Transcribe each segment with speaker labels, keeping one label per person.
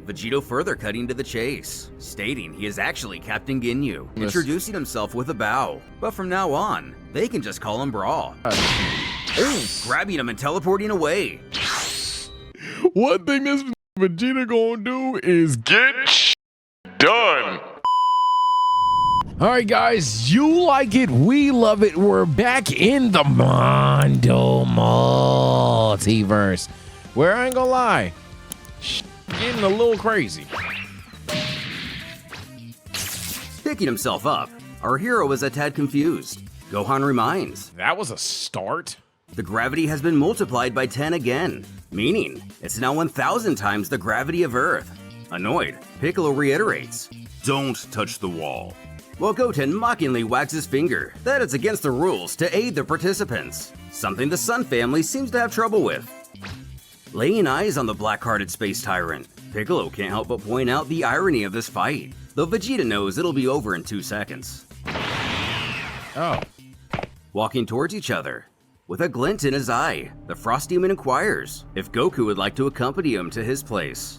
Speaker 1: Vegito further cutting to the chase, stating he is actually Captain Ginyu, introducing himself with a bow. But from now on, they can just call him Bra. Grabbing him and teleporting away.
Speaker 2: One thing this Vegeta gonna do is get done. All right, guys, you like it, we love it. We're back in the Mondo Multiverse, where I ain't gonna lie, getting a little crazy.
Speaker 1: Picking himself up, our hero is a tad confused. Gohan reminds.
Speaker 2: That was a start.
Speaker 1: The gravity has been multiplied by 10 again, meaning it's now 1,000 times the gravity of Earth. Annoyed, Piccolo reiterates, "Don't touch the wall." While Goten mockingly wags his finger that it's against the rules to aid the participants, something the Sun family seems to have trouble with. Laying eyes on the black-hearted space tyrant, Piccolo can't help but point out the irony of this fight, though Vegeta knows it'll be over in 2 seconds.
Speaker 2: Oh.
Speaker 1: Walking towards each other, with a glint in his eye, the Frost Demon inquires if Goku would like to accompany him to his place.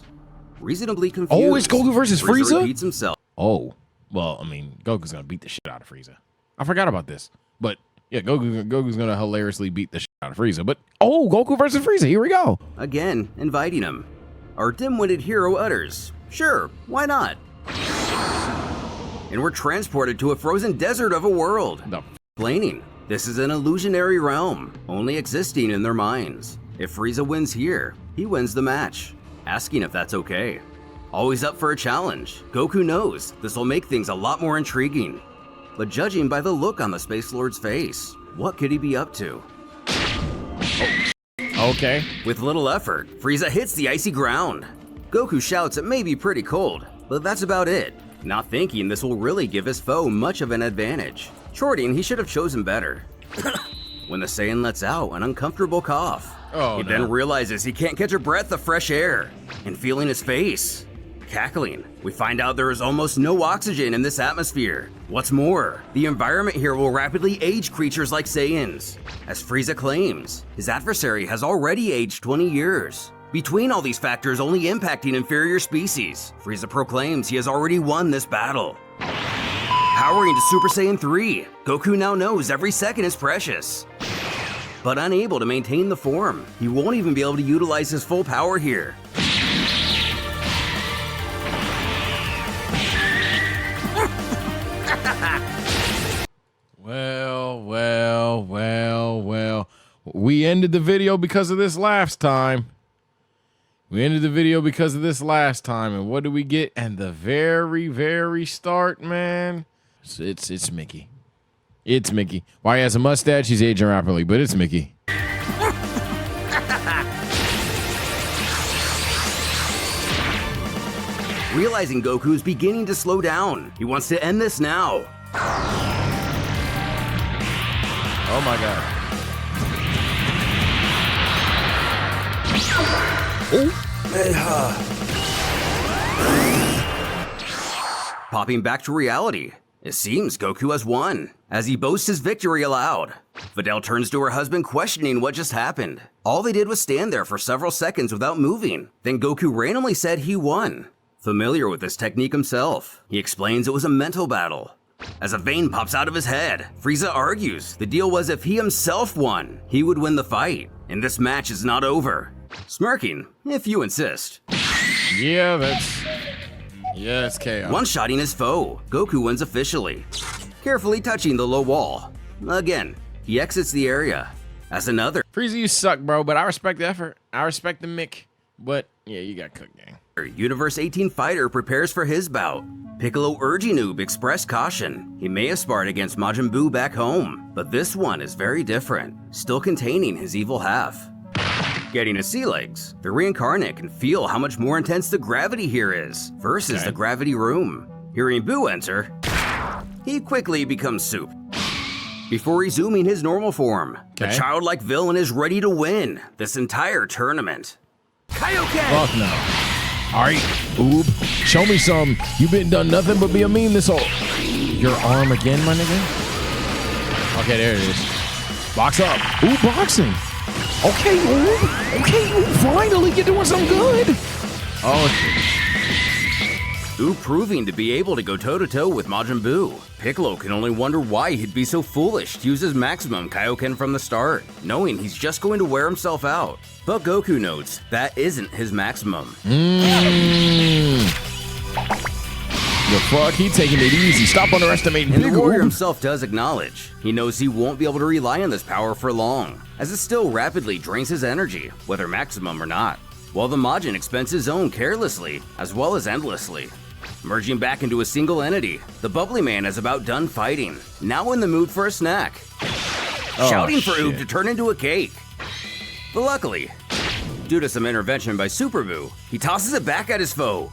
Speaker 1: Reasonably confused,
Speaker 2: Oh, it's Goku versus Frieza?
Speaker 1: repeats himself.
Speaker 2: Oh. Well, I mean, Goku's gonna beat the shit out of Frieza. I forgot about this. But yeah, Goku's gonna hilariously beat the shit out of Frieza. But oh, Goku versus Frieza, here we go.
Speaker 1: Again, inviting him. Our dim-witted hero utters, "Sure, why not?" And we're transported to a frozen desert of a world. Explaining, this is an illusionary realm, only existing in their minds. If Frieza wins here, he wins the match. Asking if that's okay. Always up for a challenge, Goku knows this will make things a lot more intriguing. But judging by the look on the Space Lord's face, what could he be up to?
Speaker 2: Okay.
Speaker 1: With little effort, Frieza hits the icy ground. Goku shouts it may be pretty cold, but that's about it, not thinking this will really give his foe much of an advantage. Shorting he should have chosen better. When the Saiyan lets out an uncomfortable cough, he then realizes he can't catch a breath of fresh air, and feeling his face. Cackling, we find out there is almost no oxygen in this atmosphere. What's more, the environment here will rapidly age creatures like Saiyans. As Frieza claims, his adversary has already aged 20 years. Between all these factors only impacting inferior species, Frieza proclaims he has already won this battle. Powering to Super Saiyan 3, Goku now knows every second is precious. But unable to maintain the form, he won't even be able to utilize his full power here.
Speaker 2: Well. We ended the video because of this last time. And what do we get? And the very start, man. It's Mickey. It's Mickey. Why he has a mustache, he's aging rapidly, but it's Mickey.
Speaker 1: Realizing Goku's beginning to slow down, he wants to end this now.
Speaker 2: Oh my god.
Speaker 1: Popping back to reality, it seems Goku has won, as he boasts his victory aloud. Videl turns to her husband questioning what just happened. All they did was stand there for several seconds without moving. Then Goku randomly said he won. Familiar with this technique himself, he explains it was a mental battle. As a vein pops out of his head, Frieza argues the deal was if he himself won, he would win the fight, and this match is not over. Smirking, if you insist.
Speaker 2: Yeah, it's chaos.
Speaker 1: One-shotting his foe, Goku wins officially. Carefully touching the low wall. Again, he exits the area. As another.
Speaker 2: Frieza, you suck, bro, but I respect the effort. I respect the Mick, but yeah, you got cooked, gang.
Speaker 1: Universe 18 fighter prepares for his bout. Piccolo urging Noob express caution. He may have sparred against Majin Buu back home, but this one is very different, still containing his evil half. Getting his sea legs, the reincarnate can feel how much more intense the gravity here is versus the gravity room. Hearing Buu enter, he quickly becomes soup. Before resuming his normal form, the childlike villain is ready to win this entire tournament. Kaioken!
Speaker 2: Fuck no. Alright, Oob, show me some. You been done nothing but be a meme this whole. Your arm again, my nigga? Okay, there it is. Box up. Ooh, boxing. Okay, Oob. Okay, Oob, finally, you're doing something good. Oh,
Speaker 1: Oob proving to be able to go toe-to-toe with Majin Buu. Piccolo can only wonder why he'd be so foolish to use his maximum Kaioken from the start, knowing he's just going to wear himself out. But Goku notes that isn't his maximum.
Speaker 2: The fuck? He taking it easy. Stop underestimating
Speaker 1: And the
Speaker 2: Big
Speaker 1: warrior
Speaker 2: Oob.
Speaker 1: himself does acknowledge he knows he won't be able to rely on this power for long, as it still rapidly drains his energy, whether maximum or not, while the Majin expends his own carelessly as well as endlessly. Merging back into a single entity, the bubbly man is about done fighting, now in the mood for a snack. Shouting for Oob to turn into a cake. But luckily, due to some intervention by Super Buu, he tosses it back at his foe.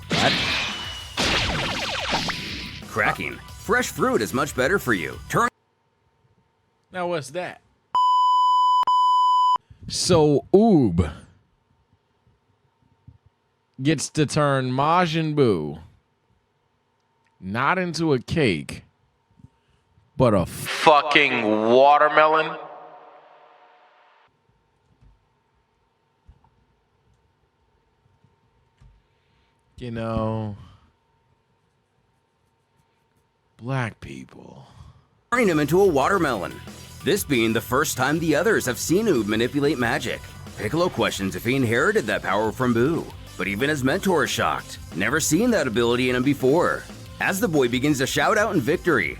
Speaker 1: Cracking. Fresh fruit is much better for you.
Speaker 2: Now what's that? So Oob gets to turn Majin Buu not into a cake, but a fucking watermelon. You know, black people.
Speaker 1: Turning him into a watermelon. This being the first time the others have seen Oob manipulate magic. Piccolo questions if he inherited that power from Buu, but even his mentor is shocked, never seen that ability in him before. As the boy begins to shout out in victory,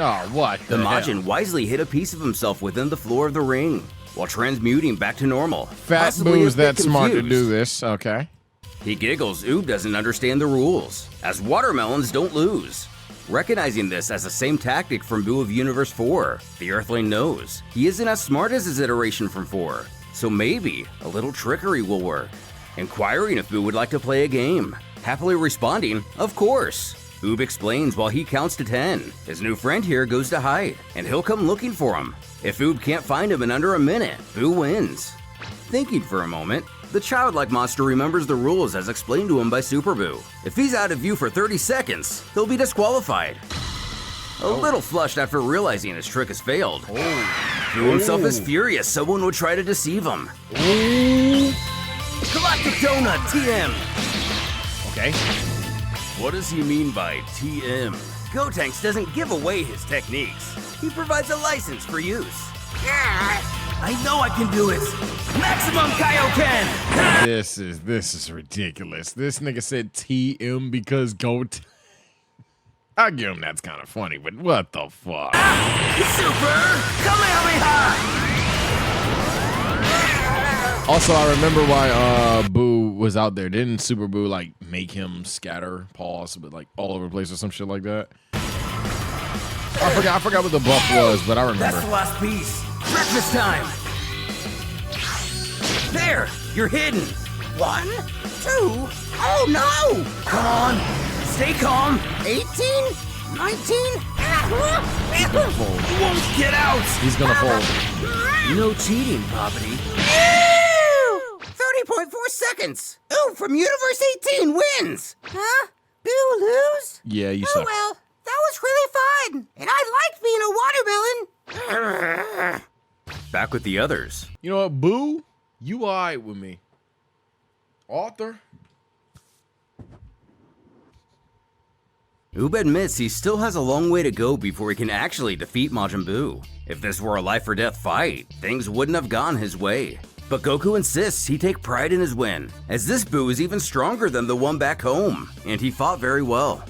Speaker 2: Oh, what
Speaker 1: the Majin wisely hid a piece of himself within the floor of the ring, while transmuting back to normal.
Speaker 2: Fat
Speaker 1: possibly
Speaker 2: Boo's
Speaker 1: a bit
Speaker 2: that smart to
Speaker 1: confused.
Speaker 2: do this. Okay.
Speaker 1: He giggles Oob doesn't understand the rules, as watermelons don't lose. Recognizing this as the same tactic from Buu of Universe 4, the Earthling knows he isn't as smart as his iteration from 4, so maybe a little trickery will work. Inquiring if Buu would like to play a game, happily responding, of course. Oob explains while he counts to 10. His new friend here goes to hide, and he'll come looking for him. If Oob can't find him in under a minute, Buu wins. Thinking for a moment, the childlike monster remembers the rules as explained to him by Super Buu. If he's out of view for 30 seconds, he'll be disqualified. A little flushed after realizing his trick has failed. Buu himself is furious someone would try to deceive him. Galactic Donut TM!
Speaker 2: Okay.
Speaker 1: What does he mean by TM? Gotenks doesn't give away his techniques. He provides a license for use. I know I can do it! Maximum Kaioken!
Speaker 2: This is ridiculous. This nigga said TM because I give him that's kind of funny, but what the fuck?
Speaker 1: Super Kamehameha!
Speaker 2: Also, I remember why Boo was out there. Didn't Super Boo like make him scatter paws, but like all over the place or some shit like that? I forgot what the buff was, but I remember.
Speaker 1: That's the last piece. Breakfast time. There, you're hidden. 1, 2. Oh no! Come on, stay calm. 18, 19.
Speaker 2: He's gonna fold.
Speaker 1: He won't get out.
Speaker 2: He's gonna fold.
Speaker 1: No cheating, Bobbity. 30.4 seconds. Ooh, from Universe 18 wins.
Speaker 3: Huh? Boo lose?
Speaker 2: Yeah, you
Speaker 3: Oh
Speaker 2: suck.
Speaker 3: well, that was really fun. And I liked being a watermelon.
Speaker 1: Back with the others.
Speaker 2: You know what, Boo? You alright with me. Arthur?
Speaker 1: Oob admits he still has a long way to go before he can actually defeat Majin Buu. If this were a life or death fight, things wouldn't have gone his way. But Goku insists he take pride in his win, as this Buu is even stronger than the one back home, and he fought very well.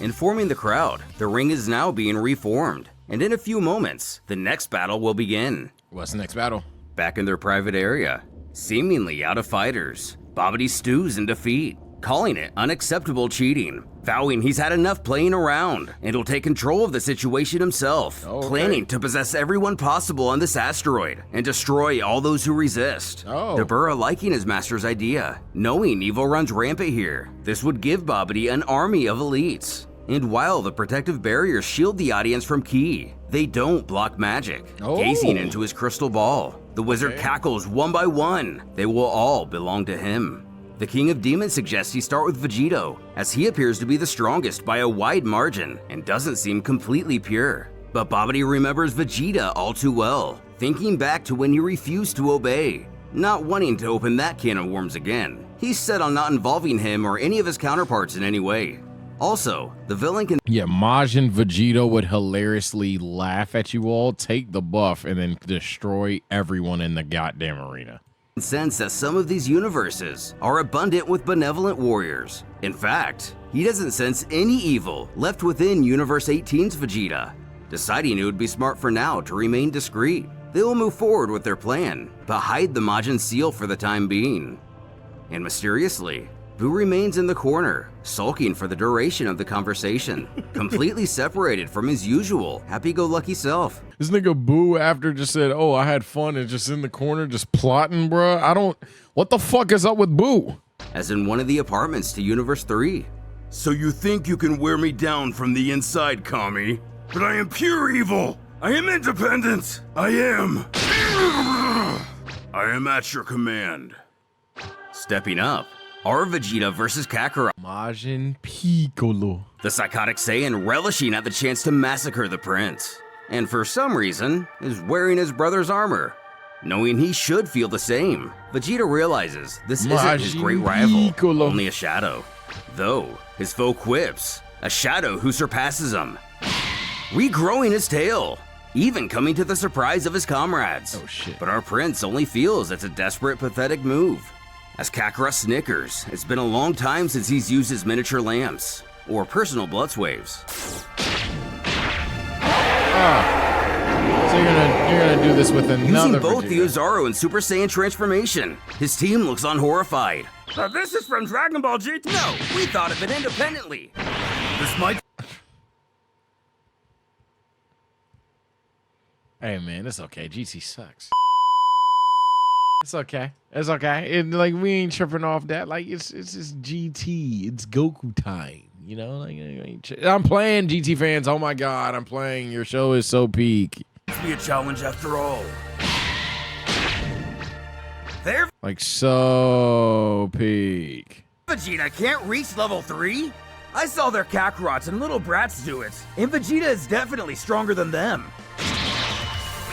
Speaker 1: Informing the crowd, the ring is now being reformed, and in a few moments, the next battle will begin.
Speaker 2: What's the next battle?
Speaker 1: Back in their private area, seemingly out of fighters, Bobbity stews in defeat, calling it unacceptable cheating, vowing he's had enough playing around and will take control of the situation himself,
Speaker 2: Okay.
Speaker 1: planning to possess everyone possible on this asteroid and destroy all those who resist.
Speaker 2: Oh.
Speaker 1: Dabura liking his master's idea, knowing evil runs rampant here. This would give Bobbity an army of elites. And while the protective barriers shield the audience from Ki, they don't block magic.
Speaker 2: Oh.
Speaker 1: Gazing into his crystal ball, the wizard cackles one by one. They will all belong to him. The King of Demons suggests he start with Vegito, as he appears to be the strongest by a wide margin and doesn't seem completely pure. But Bobbity remembers Vegeta all too well, thinking back to when he refused to obey. Not wanting to open that can of worms again, He's set on not involving him or any of his counterparts in any way. Also, the villain can
Speaker 2: Yeah, Majin Vegeta would hilariously laugh at you all, take the buff, and then destroy everyone in the goddamn arena.
Speaker 1: sense that some of these universes are abundant with benevolent warriors. In fact, he doesn't sense any evil left within Universe 18's Vegeta, deciding it would be smart for now to remain discreet. They will move forward with their plan, but hide the Majin seal for the time being. And mysteriously, Buu remains in the corner, sulking for the duration of the conversation, completely separated from his usual happy-go-lucky self.
Speaker 2: This nigga Boo after just said, oh, I had fun and just in the corner just plotting, bruh. What the fuck is up with Boo?
Speaker 1: As in one of the apartments to Universe 3.
Speaker 4: So you think you can wear me down from the inside, Kami? But I am pure evil! I am independent! I am at your command.
Speaker 1: Stepping up, our Vegeta versus Kakarot.
Speaker 2: Majin Piccolo.
Speaker 1: The psychotic Saiyan relishing at the chance to massacre the prince. And for some reason, is wearing his brother's armor. Knowing he should feel the same, Vegeta realizes this isn't his great rival,
Speaker 2: Piccolo.
Speaker 1: only a shadow. Though, his foe quips, a shadow who surpasses him. Regrowing his tail, even coming to the surprise of his comrades.
Speaker 2: Oh shit.
Speaker 1: But our prince only feels it's a desperate, pathetic move. As Kakarot snickers, it's been a long time since he's used his miniature lamps, or personal blood swaves.
Speaker 2: So you're gonna do this with another
Speaker 1: Using both
Speaker 2: Vegeta.
Speaker 1: the Ozaru and Super Saiyan transformation, his team looks on horrified.
Speaker 4: This is from Dragon Ball GT.
Speaker 1: No, we thought of it independently.
Speaker 4: This might.
Speaker 2: Hey man, it's okay. GT sucks. It's okay. It's okay. Like we ain't tripping off that. Like it's just GT. It's Goku time. You know, like I'm playing GT fans. Oh my god, I'm playing. Your show is so peak.
Speaker 4: It's be a challenge after all.
Speaker 1: There,
Speaker 2: Like so peak.
Speaker 1: Vegeta can't reach level 3? I saw their Kakarots and little brats do it, and Vegeta is definitely stronger than them.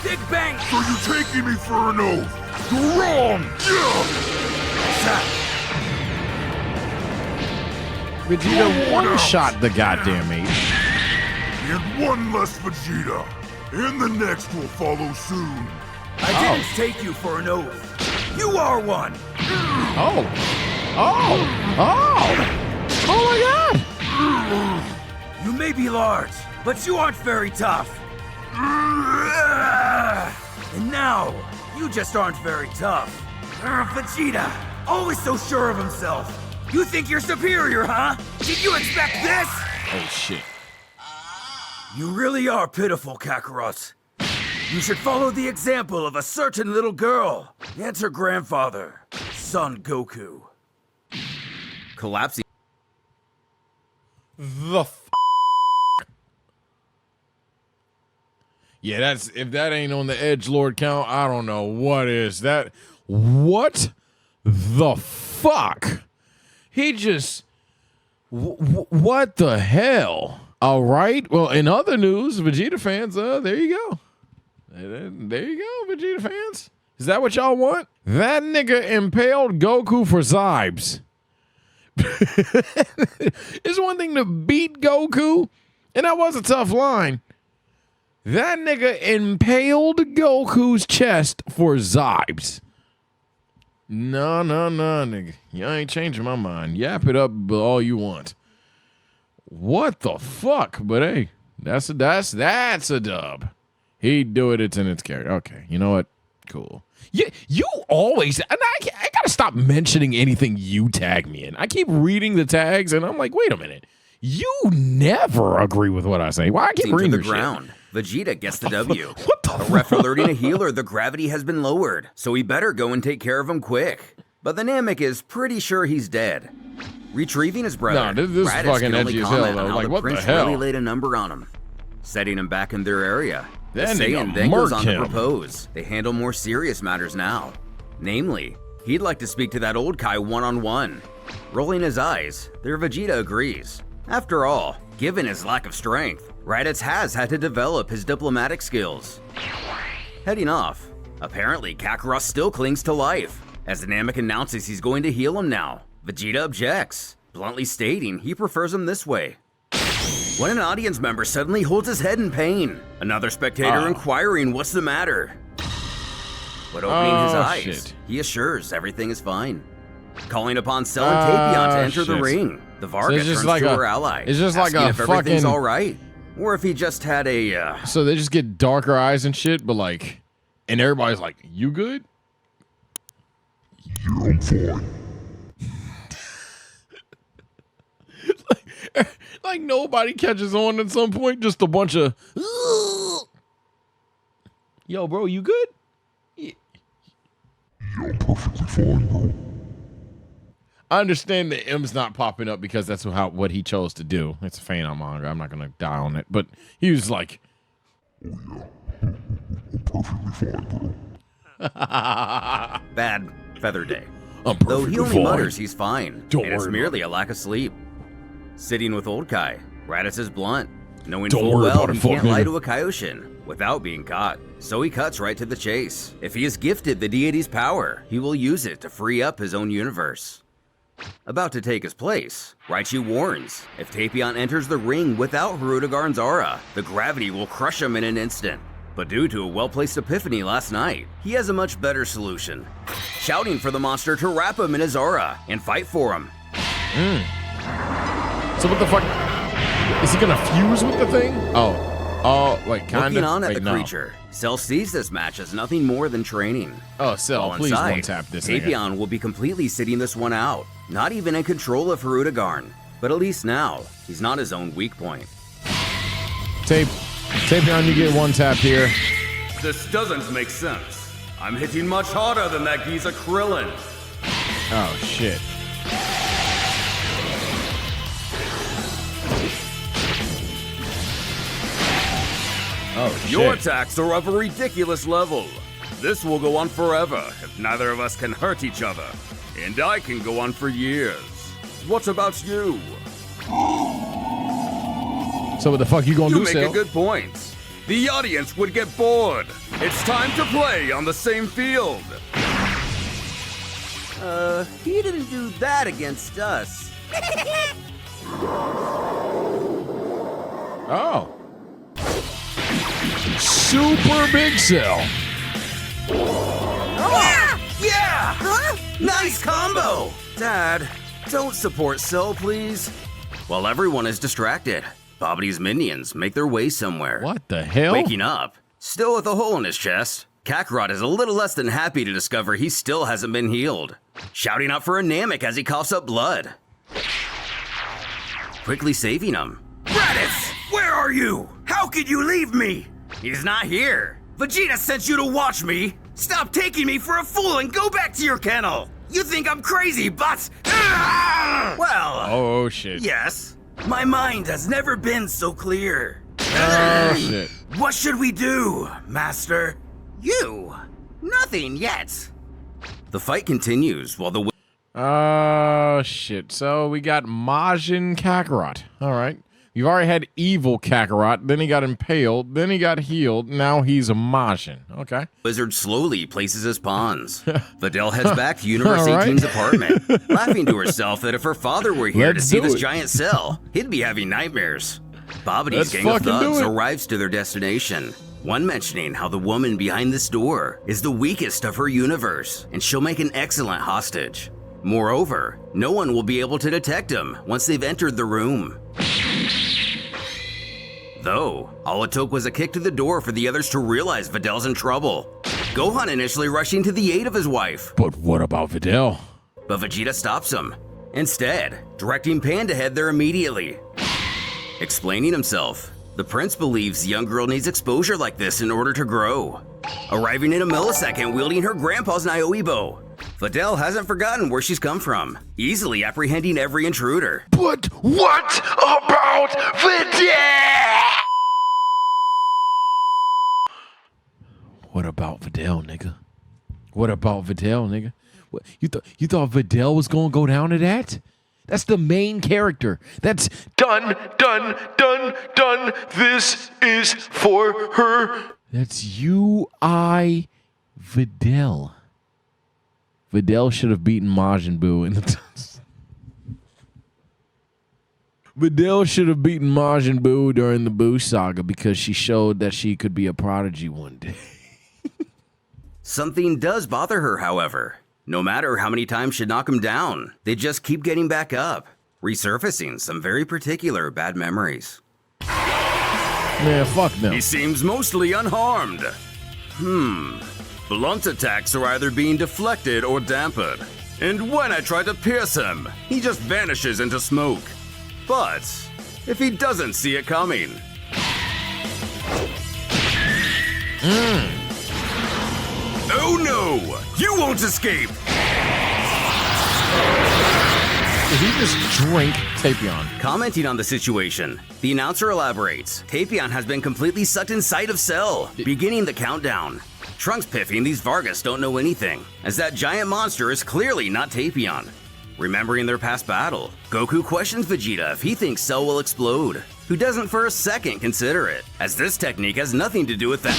Speaker 1: Big Bang!
Speaker 4: So you taking me for an oath? You're wrong!
Speaker 2: Vegeta one-shot the goddamn ape.
Speaker 4: And one less Vegeta. And the next will follow soon.
Speaker 1: I didn't take you for an oath. You are one!
Speaker 2: Oh. Oh. Oh. Oh my god.
Speaker 1: You may be large, but you aren't very tough. And now, you just aren't very tough. Vegeta, always so sure of himself. You think you're superior, huh? Did you expect this?
Speaker 2: Oh shit.
Speaker 1: You really are pitiful, Kakarot. You should follow the example of a certain little girl and her grandfather, Son Goku. Collapsing.
Speaker 2: The Yeah, that's if that ain't on the edgelord count, I don't know what is that. What the fuck? He just what the hell? All right. Well, in other news, Vegeta fans, there you go. There you go, Vegeta fans. Is that what y'all want? That nigga impaled Goku for Zybes. It's one thing to beat Goku, and that was a tough line. That nigga impaled Goku's chest for Zybes. No, nigga. You ain't changing my mind. Yap it up all you want. What the fuck? But hey, that's a dub. He'd do it. It's in its character. Okay, you know what? Cool. You always, and I gotta stop mentioning anything you tag me in. I keep reading the tags, and I'm like, wait a minute. You never agree with what I say. Why I keep reading
Speaker 1: to
Speaker 2: the
Speaker 1: the ground. Vegeta gets the W.
Speaker 2: What the
Speaker 1: A ref alerting a healer the gravity has been lowered, so he better go and take care of him quick. But the Namek is pretty sure he's dead. Retrieving his brother,
Speaker 2: No, this is
Speaker 1: Raditz
Speaker 2: fucking
Speaker 1: can only
Speaker 2: edgy as hell,
Speaker 1: comment on
Speaker 2: though.
Speaker 1: how
Speaker 2: Like,
Speaker 1: the
Speaker 2: what the
Speaker 1: prince
Speaker 2: hell?
Speaker 1: really laid a number on him, setting him back in their area. The
Speaker 2: That nigga
Speaker 1: Saiyan then goes
Speaker 2: murked
Speaker 1: on to
Speaker 2: him.
Speaker 1: propose. They handle more serious matters now. Namely, he'd like to speak to that old Kai one-on-one. Rolling his eyes, their Vegeta agrees. After all, given his lack of strength, Raditz has had to develop his diplomatic skills. Heading off, apparently Kakarot still clings to life. As Namek announces he's going to heal him now, Vegeta objects, bluntly stating he prefers him this way. When an audience member suddenly holds his head in pain, another spectator inquiring what's the matter. But opening his eyes, he assures everything is fine. Calling upon Cell and Tapion to enter the ring, the Varga turns to her ally,
Speaker 2: it's just like
Speaker 1: asking
Speaker 2: a
Speaker 1: if everything's
Speaker 2: fucking...
Speaker 1: alright, or if he just had a,
Speaker 2: So they just get darker eyes and shit, but like... And everybody's like, you good?
Speaker 5: Yeah, I'm fine.
Speaker 2: like nobody catches on at some point, just a bunch of... Yo, bro, you good?
Speaker 5: Yeah, I'm perfectly fine, bro.
Speaker 2: I understand that M's not popping up because that's what he chose to do. It's a fan on manga. I'm not going to die on it. But he was like...
Speaker 5: Oh, yeah. I'm perfectly fine, bro.
Speaker 1: bad feather day.
Speaker 2: I'm
Speaker 1: Though he only mutters he's fine,
Speaker 2: Don't
Speaker 1: and it's
Speaker 2: worry
Speaker 1: merely a lack of sleep. Sitting with old Kai, Raditz is blunt, knowing
Speaker 2: Don't
Speaker 1: full
Speaker 2: worry
Speaker 1: well
Speaker 2: about it,
Speaker 1: he can't
Speaker 2: fuck
Speaker 1: lie
Speaker 2: nigga.
Speaker 1: to a Kaioshin without being caught, so he cuts right to the chase. If he is gifted the deity's power, he will use it to free up his own universe. About to take his place, Raichu warns, if Tapion enters the ring without Hirudegarn's aura, the gravity will crush him in an instant. But due to a well-placed epiphany last night, he has a much better solution. Shouting for the monster to wrap him in his aura and fight for him.
Speaker 2: So what the fuck? Is he going to fuse with the thing? Oh, wait, kind of?
Speaker 1: Looking on at the creature, Cell sees this match as nothing more than training.
Speaker 2: Oh, Cell,
Speaker 1: While
Speaker 2: please
Speaker 1: inside,
Speaker 2: one-tap this nigga.
Speaker 1: Tapion will be completely sitting this one out, not even in control of Hirudegarn. But at least now, he's not his own weak point.
Speaker 2: Tapion, you get one tap here.
Speaker 4: This doesn't make sense. I'm hitting much harder than that Giza Krillin.
Speaker 2: Oh, shit. Oh, shit.
Speaker 4: Your attacks are of a ridiculous level. This will go on forever if neither of us can hurt each other. And I can go on for years. What about you?
Speaker 2: So what the fuck you gonna
Speaker 4: You
Speaker 2: do,
Speaker 4: make
Speaker 2: Cell?
Speaker 4: a good point. The audience would get bored. It's time to play on the same field.
Speaker 1: He didn't do that against us.
Speaker 2: Oh. Super Big Cell.
Speaker 1: Yeah!
Speaker 3: Huh?
Speaker 1: Nice combo! Dad, don't support Cell, please. While everyone is distracted, Babbidi's minions make their way somewhere.
Speaker 2: What the hell?
Speaker 1: Waking up, still with a hole in his chest, Kakarot is a little less than happy to discover he still hasn't been healed, shouting out for a Namek as he coughs up blood. Quickly saving him.
Speaker 4: Raditz, where are you? How could you leave me?
Speaker 1: He's not here.
Speaker 4: Vegeta sent you to watch me. Stop taking me for a fool and go back to your kennel. You think I'm crazy, but...
Speaker 1: Well,
Speaker 2: Oh, shit.
Speaker 1: yes.
Speaker 4: My mind has never been so clear.
Speaker 2: Oh, shit.
Speaker 4: What should we do, Master?
Speaker 1: You? Nothing yet. The fight continues while the
Speaker 2: Oh, shit. So we got Majin Kakarot. All right. You've already had evil Kakarot, then he got impaled, then he got healed, now he's a Majin. Okay.
Speaker 1: wizard slowly places his pawns. Videl heads back to Universe
Speaker 2: All right.
Speaker 1: 18's apartment, laughing to herself that if her father were here
Speaker 2: Let's
Speaker 1: to see
Speaker 2: do
Speaker 1: this
Speaker 2: it.
Speaker 1: giant cell, he'd be having nightmares. Babbidi's
Speaker 2: Let's
Speaker 1: gang of
Speaker 2: fucking do
Speaker 1: thugs
Speaker 2: it.
Speaker 1: arrives to their destination, one mentioning how the woman behind this door is the weakest of her universe, and she'll make an excellent hostage. Moreover, no one will be able to detect them once they've entered the room. Though, all it took was a kick to the door for the others to realize Videl's in trouble. Gohan initially rushing to the aid of his wife,
Speaker 2: But what about Videl?
Speaker 1: but Vegeta stops him, instead directing Pan to head there immediately. Explaining himself, the prince believes the young girl needs exposure like this in order to grow. Arriving in a millisecond wielding her grandpa's Niobe, Videl hasn't forgotten where she's come from, easily apprehending every intruder.
Speaker 5: But what about Videl?
Speaker 2: What about Videl, nigga? What about Videl, nigga? What, you thought Videl was gonna go down to that? That's the main character. That's
Speaker 5: Done. This is for her.
Speaker 2: That's UI Videl. Videl should have beaten Majin Buu in the Videl should have beaten Majin Buu during the Buu saga because she showed that she could be a prodigy one day.
Speaker 1: Something does bother her, however. No matter how many times she knock him down, they just keep getting back up, resurfacing some very particular bad memories.
Speaker 2: Man, fuck them.
Speaker 4: He seems mostly unharmed. Blunt attacks are either being deflected or dampened. And when I try to pierce him, he just vanishes into smoke. But if he doesn't see it coming... Oh no! You won't escape!
Speaker 2: Did he just drink Tapion?
Speaker 1: Commenting on the situation, the announcer elaborates. Tapion has been completely sucked inside of Cell, beginning the countdown. Trunks, Piffy, and these Vargas don't know anything, as that giant monster is clearly not Tapion. Remembering their past battle, Goku questions Vegeta if he thinks Cell will explode, who doesn't for a second consider it, as this technique has nothing to do with that.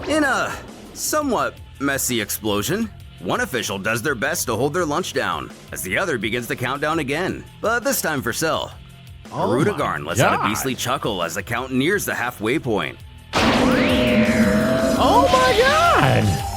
Speaker 1: In a somewhat messy explosion, one official does their best to hold their lunch down, as the other begins the countdown again, but this time for Cell. Rudigarn lets out a beastly chuckle as the count nears the halfway point.
Speaker 2: Oh my god!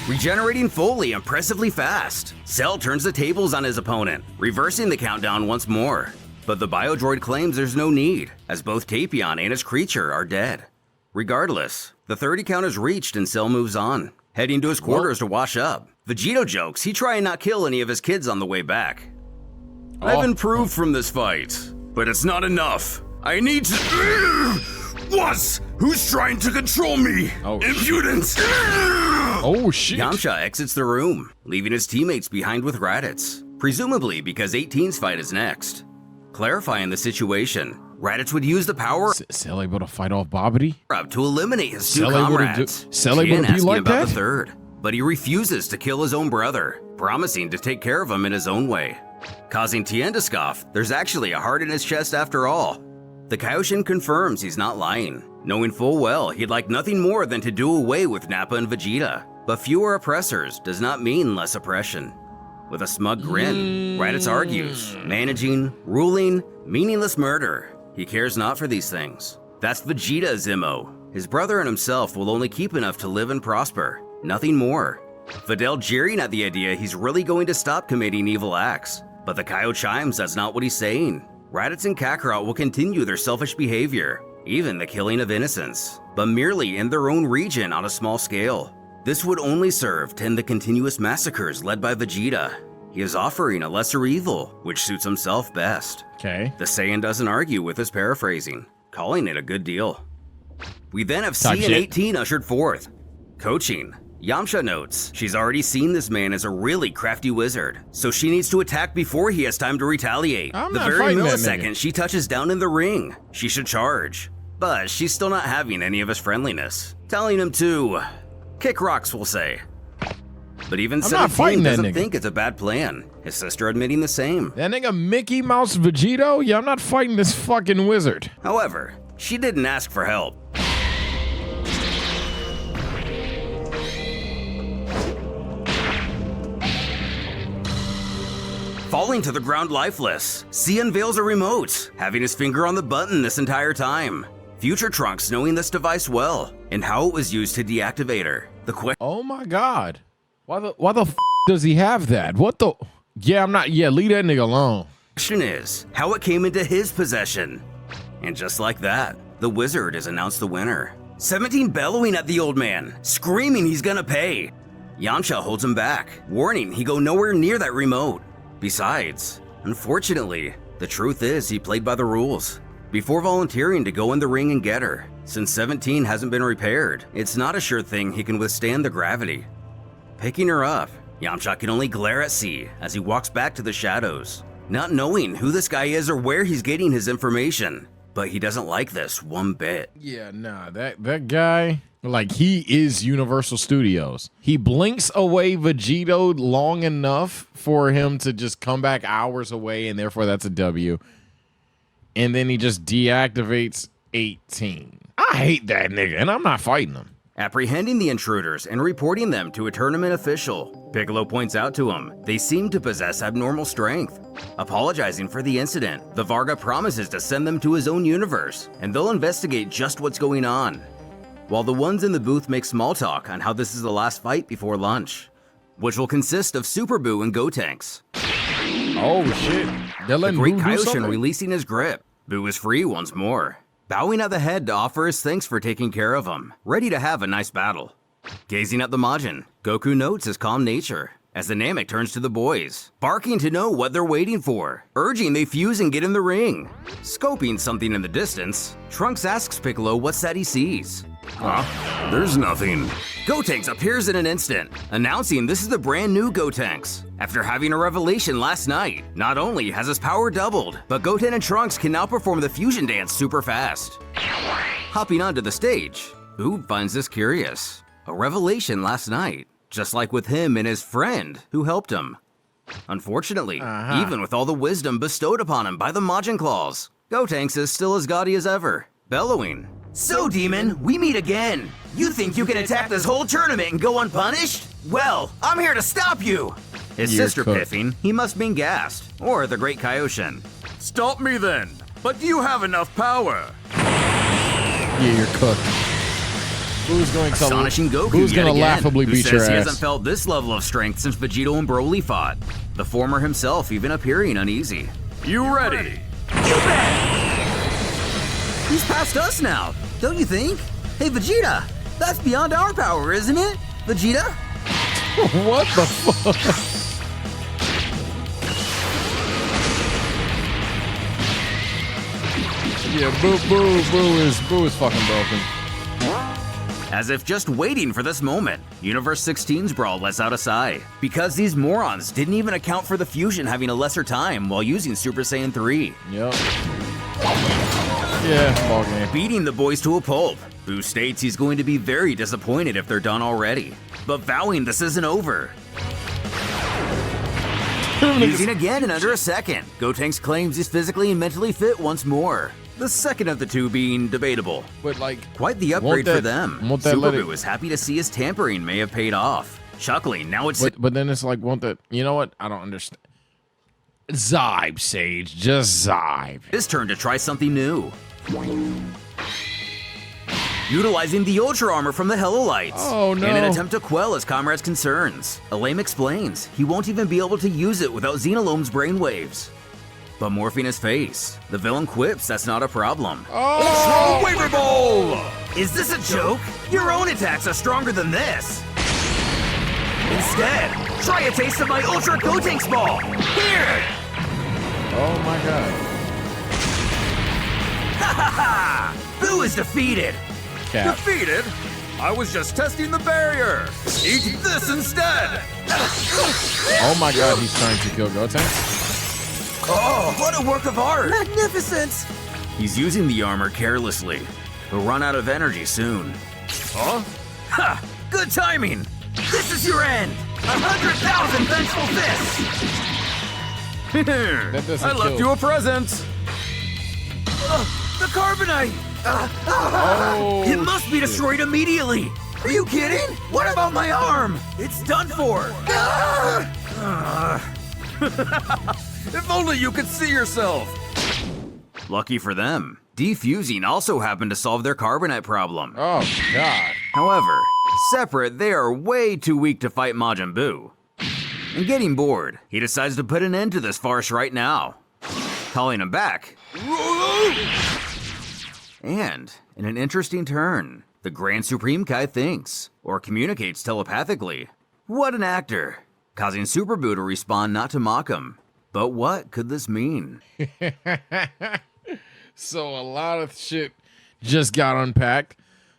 Speaker 1: Regenerating fully impressively fast, Cell turns the tables on his opponent, reversing the countdown once more. But the Biodroid claims there's no need, as both Tapion and his creature are dead. Regardless, the 30 count is reached and Cell moves on, heading to his quarters to wash up. Vegito jokes he try and not kill any of his kids on the way back.
Speaker 4: I've improved from this fight, but it's not enough. I need to... What? Who's trying to control me?
Speaker 2: Oh,
Speaker 4: Impudence!
Speaker 2: Oh shit.
Speaker 1: Yamcha exits the room, leaving his teammates behind with Raditz, presumably because 18's fight is next. Clarifying the situation, Raditz would use the power
Speaker 2: Cell able to fight off Bobbity?
Speaker 1: up to eliminate his two
Speaker 2: Cell able to
Speaker 1: comrades.
Speaker 2: Cell able to be
Speaker 1: asking
Speaker 2: like
Speaker 1: about
Speaker 2: that?
Speaker 1: the third, but he refuses to kill his own brother, promising to take care of him in his own way. Causing Tien to scoff, there's actually a heart in his chest after all. The Kaioshin confirms he's not lying, knowing full well he'd like nothing more than to do away with Nappa and Vegeta. But fewer oppressors does not mean less oppression. With a smug grin, Raditz argues, managing, ruling, meaningless murder. He cares not for these things. That's Vegeta's MO. His brother and himself will only keep enough to live and prosper, nothing more. Videl jeering at the idea he's really going to stop committing evil acts. But the Kaio chimes that's not what he's saying. Raditz and Kakarot will continue their selfish behavior, even the killing of innocents, but merely in their own region on a small scale. This would only serve to end the continuous massacres led by Vegeta. He is offering a lesser evil, which suits himself best.
Speaker 2: Okay.
Speaker 1: The Saiyan doesn't argue with his paraphrasing, calling it a good deal. We then have
Speaker 2: Type
Speaker 1: C and
Speaker 2: shit.
Speaker 1: 18 ushered forth. Coaching. Yamcha notes she's already seen this man as a really crafty wizard, so she needs to attack before he has time to retaliate.
Speaker 2: I'm
Speaker 1: The
Speaker 2: not
Speaker 1: very
Speaker 2: fighting that
Speaker 1: millisecond
Speaker 2: nigga.
Speaker 1: she touches down in the ring, she should charge. But she's still not having any of his friendliness, telling him to kick rocks, we'll say. But even
Speaker 2: I'm not fighting
Speaker 1: 17
Speaker 2: that
Speaker 1: doesn't
Speaker 2: nigga.
Speaker 1: think it's a bad plan, his sister admitting the same.
Speaker 2: That nigga Mickey Mouse Vegito? Yeah, I'm not fighting this fucking wizard.
Speaker 1: However, she didn't ask for help. Falling to the ground lifeless, C unveils a remote, having his finger on the button this entire time. Future Trunks knowing this device well, and how it was used to deactivate her. The
Speaker 2: Oh my god. Why the f does he have that? What the? Yeah, leave that nigga alone.
Speaker 1: question is, how it came into his possession. And just like that, the wizard is announced the winner. 17 bellowing at the old man, screaming he's gonna pay. Yamcha holds him back, warning he go nowhere near that remote. Besides, unfortunately, the truth is he played by the rules. Before volunteering to go in the ring and get her, since 17 hasn't been repaired, it's not a sure thing he can withstand the gravity. Picking her up, Yamcha can only glare at C as he walks back to the shadows, not knowing who this guy is or where he's getting his information. But he doesn't like this one bit.
Speaker 2: Yeah, nah, that guy, like, he is Universal Studios. He blinks away Vegito long enough for him to just come back hours away, and therefore that's a W. And then he just deactivates 18. I hate that nigga, and I'm not fighting him.
Speaker 1: apprehending the intruders and reporting them to a tournament official. Piccolo points out to him they seem to possess abnormal strength. Apologizing for the incident, the Varga promises to send them to his own universe, and they'll investigate just what's going on. While the ones in the booth make small talk on how this is the last fight before lunch, which will consist of Super Boo and Gotenks.
Speaker 2: Oh shit. They're
Speaker 1: The
Speaker 2: letting
Speaker 1: Great
Speaker 2: Boo do
Speaker 1: Kaioshin
Speaker 2: something?
Speaker 1: releasing his grip. Boo is free once more, bowing at the head to offer his thanks for taking care of him, ready to have a nice battle. Gazing at the Majin, Goku notes his calm nature as the Namek turns to the boys, barking to know what they're waiting for, urging they fuse and get in the ring. Scoping something in the distance, Trunks asks Piccolo what's that he sees.
Speaker 4: Huh? There's nothing.
Speaker 1: Gotenks appears in an instant, announcing this is the brand new Gotenks. After having a revelation last night, not only has his power doubled, but Goten and Trunks can now perform the fusion dance super fast. Hopping onto the stage, Boo finds this curious. A revelation last night, just like with him and his friend who helped him. Unfortunately, even with all the wisdom bestowed upon him by the Majin Claws, Gotenks is still as gaudy as ever, bellowing. So, Demon, we meet again. You think you can attack this whole tournament and go unpunished? Well, I'm here to stop you. His
Speaker 2: You're
Speaker 1: sister
Speaker 2: cooked.
Speaker 1: piffing, he must mean Gast, or the Great Kaioshin.
Speaker 4: Stop me then. But do you have enough power?
Speaker 2: Yeah, you're cooked. Boo's going to
Speaker 1: Astonishing Goku
Speaker 2: Boo's
Speaker 1: yet
Speaker 2: gonna
Speaker 1: again,
Speaker 2: laughably
Speaker 1: who
Speaker 2: beat
Speaker 1: says
Speaker 2: your
Speaker 1: he
Speaker 2: ass.
Speaker 1: hasn't felt this level of strength since Vegito and Broly fought. The former himself even appearing uneasy.
Speaker 4: You ready?
Speaker 1: You bet! He's past us now, don't you think? Hey, Vegeta, that's beyond our power, isn't it? Vegeta?
Speaker 2: What the fuck? Yeah, Boo is fucking broken.
Speaker 1: As if just waiting for this moment, Universe 16's brawl lets out a sigh. Because these morons didn't even account for the fusion having a lesser time while using Super Saiyan 3.
Speaker 2: Yep. Yeah, ball game.
Speaker 1: Beating the boys to a pulp, Boo states he's going to be very disappointed if they're done already, but vowing this isn't over. Fusing again in under a second, Gotenks claims he's physically and mentally fit once more. The second of the two being debatable.
Speaker 2: But like,
Speaker 1: Quite the upgrade for them.
Speaker 2: won't that
Speaker 1: Super
Speaker 2: let
Speaker 1: Boo
Speaker 2: it-
Speaker 1: is happy to see his tampering may have paid off. Chuckling, now it's
Speaker 2: but then it's like, won't that? You know what? I don't understand. Zybe, Sage, just Zybe.
Speaker 1: his turn to try something new. Utilizing the Ultra Armor from the Helolites
Speaker 2: Oh, no.
Speaker 1: in an attempt to quell his comrades' concerns. Elaine explains he won't even be able to use it without Xenolome's brainwaves. But morphing his face, the villain quips that's not a problem.
Speaker 2: Oh,
Speaker 4: Waver Bowl!
Speaker 1: Is this a joke? Your own attacks are stronger than this. Instead, try a taste of my Ultra Gotenks Ball. Here!
Speaker 2: oh my god.
Speaker 1: Ha ha ha! Boo is defeated.
Speaker 2: Cap.
Speaker 4: Defeated? I was just testing the barrier. Eat this instead.
Speaker 2: Oh my god, he's trying to kill Gotenks.
Speaker 1: Oh, what a work of art!
Speaker 3: Magnificent!
Speaker 1: He's using the armor carelessly. He'll run out of energy soon.
Speaker 4: Huh?
Speaker 1: Ha! Good timing! This is your end! 100,000 vengeful fists!
Speaker 2: That doesn't
Speaker 4: I left
Speaker 2: kill.
Speaker 4: you a present.
Speaker 1: The carbonite!
Speaker 2: Oh,
Speaker 1: It must be destroyed immediately! Are you kidding? What about my arm? It's done for!
Speaker 4: If only you could see yourself.
Speaker 1: Lucky for them, defusing also happened to solve their carbonite problem.
Speaker 2: oh god.
Speaker 1: However, separate, they are way too weak to fight Majin Buu. And getting bored, he decides to put an end to this farce right now. Calling him back. And, in an interesting turn, the Grand Supreme Kai thinks, or communicates telepathically. What an actor! Causing Super Buu to respond not to mock him. But what could this mean?
Speaker 2: So a lot of shit just got unpacked.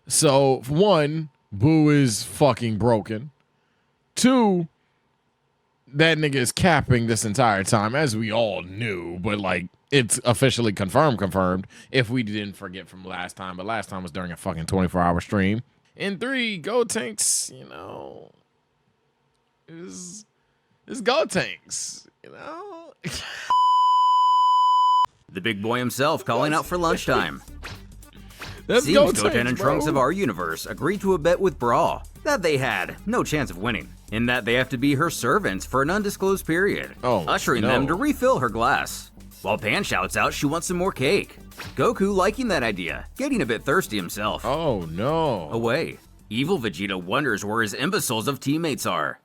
Speaker 2: So one, Boo is fucking broken. Two, that nigga is capping this entire time, as we all knew, but like it's officially confirmed if we didn't forget from last time, but last time was during a fucking 24-hour stream. And three, Gotenks, you know, is Gotenks, you know.
Speaker 1: The big boy himself calling out for lunchtime.
Speaker 2: Let's
Speaker 1: Seems
Speaker 2: go,
Speaker 1: Goten and
Speaker 2: bro.
Speaker 1: Trunks of our universe agreed to a bet with Brawl that they had no chance of winning, in that they have to be her servants for an undisclosed period, ushering them to refill her glass. While Pan shouts out she wants some more cake. Goku liking that idea, getting a bit thirsty himself.
Speaker 2: Oh no.
Speaker 1: Away. Evil Vegeta wonders where his imbeciles of teammates are.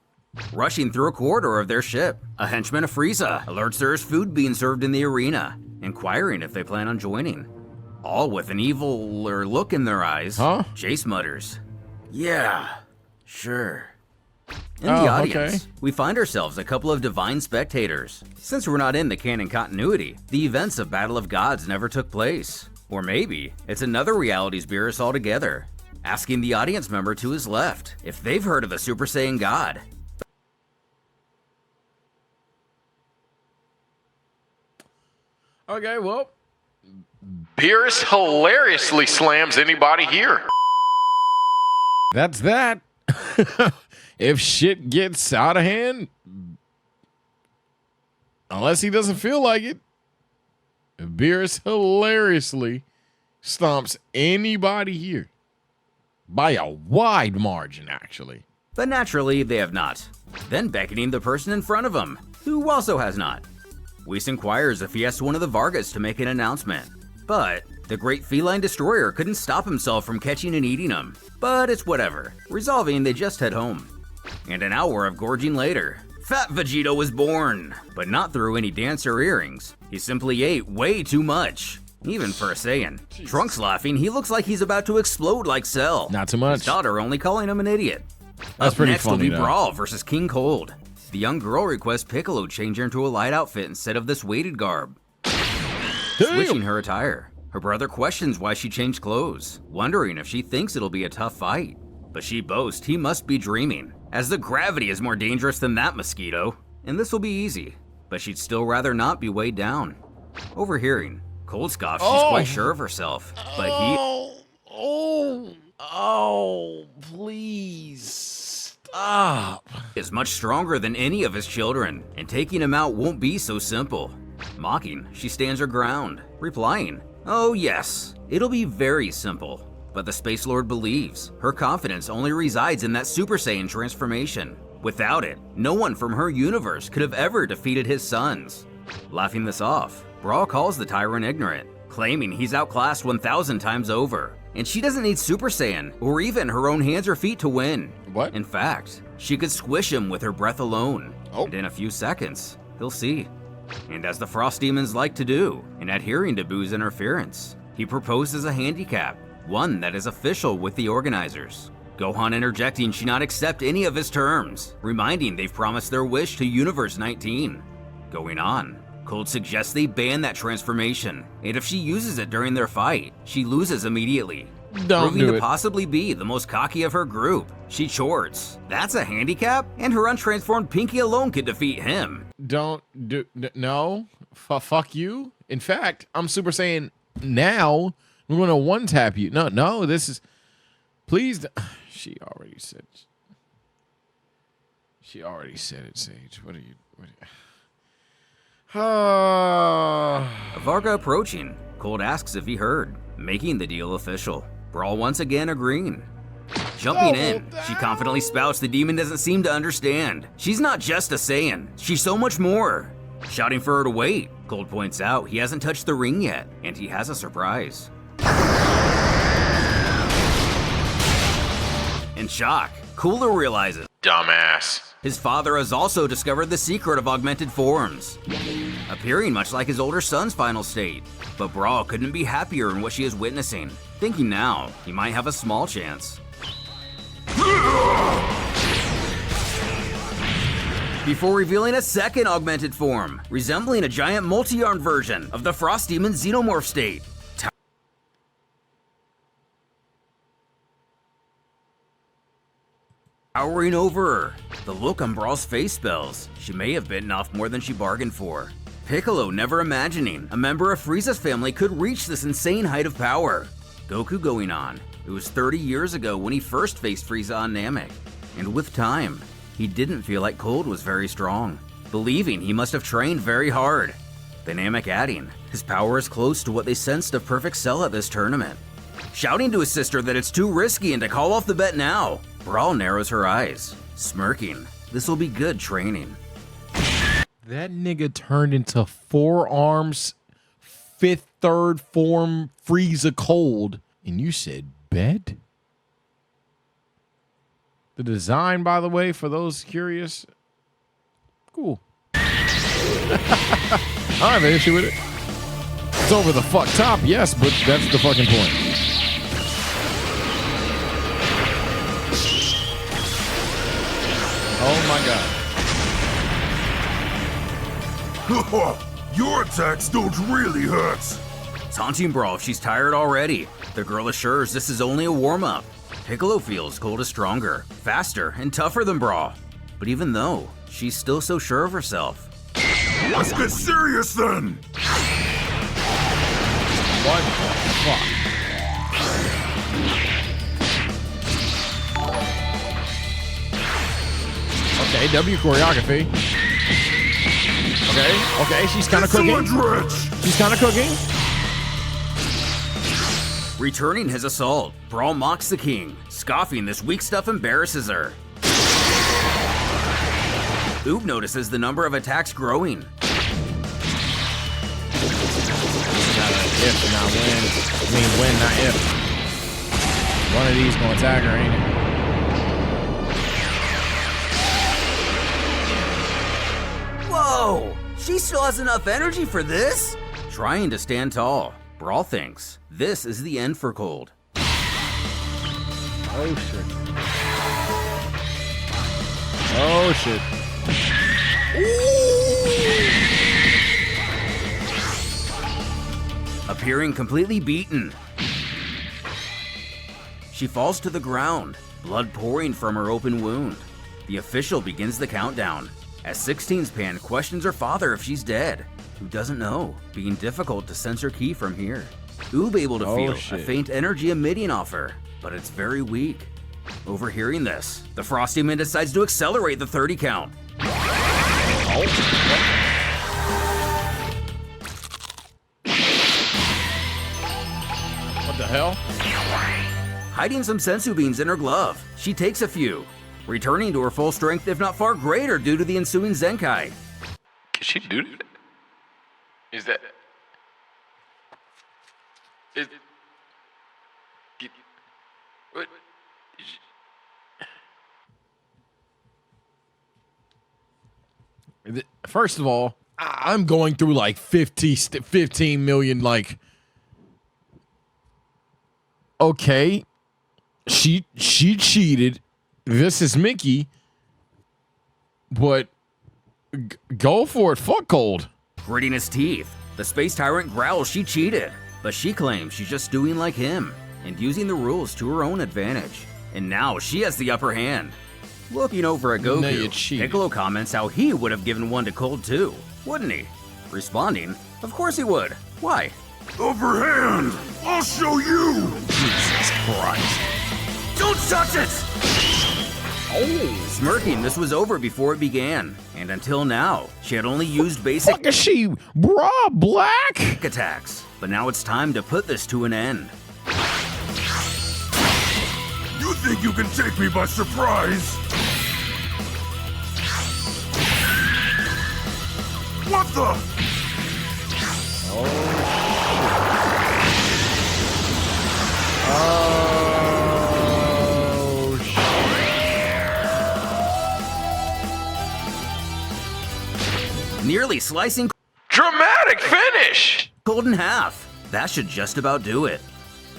Speaker 1: Rushing through a corridor of their ship, a henchman of Frieza alerts there's food being served in the arena, inquiring if they plan on joining. All with an eviler look in their eyes, Chase mutters, "Yeah, sure." In the audience, we find ourselves a couple of divine spectators. Since we're not in the canon continuity, the events of Battle of Gods never took place. Or maybe it's another reality's Beerus altogether, asking the audience member to his left if they've heard of a Super Saiyan God.
Speaker 2: Okay, well, Beerus hilariously slams anybody here. That's that. If shit gets out of hand, unless he doesn't feel like it, Beerus hilariously stomps anybody here by a wide margin, actually.
Speaker 1: But naturally, they have not. Then beckoning the person in front of him, who also has not. Whis inquires if he asked one of the Vargas to make an announcement, but the great feline destroyer couldn't stop himself from catching and eating him. But it's whatever, resolving they just head home. And an hour of gorging later, Fat Vegeta was born, but not through any dance or earrings. He simply ate way too much, even for a Saiyan. Trunks laughing, he looks like he's about to explode like Cell.
Speaker 2: Not too much.
Speaker 1: His daughter only calling him an idiot.
Speaker 2: That's pretty
Speaker 1: next
Speaker 2: funny,
Speaker 1: will be Brawl versus King Cold. The young girl requests Piccolo change her into a light outfit instead of this weighted garb, switching her attire. Her brother questions why she changed clothes, wondering if she thinks it'll be a tough fight. But she boasts he must be dreaming, as the gravity is more dangerous than that mosquito, and this will be easy. But she'd still rather not be weighed down. Overhearing, Cold scoffs she's quite sure of herself, but
Speaker 2: please stop.
Speaker 1: Is much stronger than any of his children, and taking him out won't be so simple. Mocking, she stands her ground, replying, "Oh yes, it'll be very simple." But the Space Lord believes her confidence only resides in that Super Saiyan transformation. Without it, no one from her universe could have ever defeated his sons. Laughing this off, Brawl calls the tyrant ignorant, claiming he's outclassed 1,000 times over, and she doesn't need Super Saiyan or even her own hands or feet to win.
Speaker 2: What?
Speaker 1: In fact, she could squish him with her breath alone, and in a few seconds, he'll see. And as the Frost Demons like to do, in adhering to Boo's interference, he proposes a handicap, one that is official with the organizers. Gohan interjecting she not accept any of his terms, reminding they've promised their wish to Universe 19. Going on, Cold suggests they ban that transformation, and if she uses it during their fight, she loses immediately. Proving to possibly be the most cocky of her group, she chorts. That's a handicap, and her untransformed Pinky alone could defeat him.
Speaker 2: No, fuck you. In fact, I'm Super Saiyan now. We're gonna one tap you. No, this is. Please. She already said. She already said it, Sage. What are you?
Speaker 1: Varga approaching, Cold asks if he heard, making the deal official. Brawl once again agreeing. Jumping in, she confidently spouts the demon doesn't seem to understand. She's not just a Saiyan, she's so much more. Shouting for her to wait, Cold points out he hasn't touched the ring yet, and he has a surprise. In shock, Cooler realizes,
Speaker 2: dumbass,
Speaker 1: his father has also discovered the secret of augmented forms, appearing much like his older son's final state. But Brawl couldn't be happier in what she is witnessing, thinking now he might have a small chance. Before revealing a second augmented form, resembling a giant multi-armed version of the Frost Demon Xenomorph state. Towering over her, the look on Brawl's face spells she may have bitten off more than she bargained for. Piccolo never imagining a member of Frieza's family could reach this insane height of power. Goku going on, it was 30 years ago when he first faced Frieza on Namek, and with time, he didn't feel like Cold was very strong, believing he must have trained very hard. The Namek adding, his power is close to what they sensed of Perfect Cell at this tournament. shouting to his sister that it's too risky and to call off the bet now. Brawl narrows her eyes, smirking. This will be good training.
Speaker 2: That nigga turned into 4 arms, 5th, 3rd form Frieza cold, and you said bed? The design, by the way, for those curious, cool. I don't have an issue with it. It's over the fuck top, yes, but that's the fucking point. Oh my god.
Speaker 5: Your attacks don't really hurt.
Speaker 1: Taunting Brawl if she's tired already. The girl assures this is only a warm-up. Piccolo feels Gold is stronger, faster, and tougher than Brawl. But even though, she's still so sure of herself.
Speaker 5: Let's get serious then.
Speaker 2: What the fuck? Okay, W choreography. Okay, she's kind of cooking. She's kind of cooking.
Speaker 1: Returning his assault, Brawl mocks the king. Scoffing this weak stuff embarrasses her. Oob notices the number of attacks growing.
Speaker 2: If, not when. I mean, when, not if. One of these gonna attack her, ain't it?
Speaker 1: Whoa! She still has enough energy for this? Trying to stand tall, Brawl thinks this is the end for Cold.
Speaker 2: Oh shit. Oh shit.
Speaker 1: Appearing completely beaten. She falls to the ground, blood pouring from her open wound. The official begins the countdown, as 16's Pan questions her father if she's dead. Who doesn't know, being difficult to sense her ki from here. Oob able to feel a faint energy emitting off her, but it's very weak. Overhearing this, the Frosty Man decides to accelerate the 30 count.
Speaker 2: What the hell?
Speaker 1: Hiding some sensu beans in her glove, she takes a few, returning to her full strength if not far greater due to the ensuing Zenkai.
Speaker 6: Can she do that? Is that... Is... What?
Speaker 2: First of all, I'm going through like 15 million, like... Okay, she cheated. This is Mickey, but go for it. Fuck Cold.
Speaker 1: Gritting his teeth, the space tyrant growls she cheated, but she claims she's just doing like him and using the rules to her own advantage. And now she has the upper hand. Looking over at
Speaker 2: No, you
Speaker 1: Goku,
Speaker 2: cheated.
Speaker 1: Piccolo comments how he would have given one to Cold too, wouldn't he? Responding, of course he would. Why?
Speaker 5: Overhand! I'll show you!
Speaker 2: Jesus Christ.
Speaker 1: Don't touch it! Oh, smirking this was over before it began. And until now, she had only used basic
Speaker 2: Fuck is she, bruh, black?
Speaker 1: attacks. But now it's time to put this to an end.
Speaker 5: You think you can take me by surprise? What the?
Speaker 2: Oh, shit.
Speaker 1: Nearly slicing
Speaker 6: Dramatic finish!
Speaker 1: Cold in half. That should just about do it.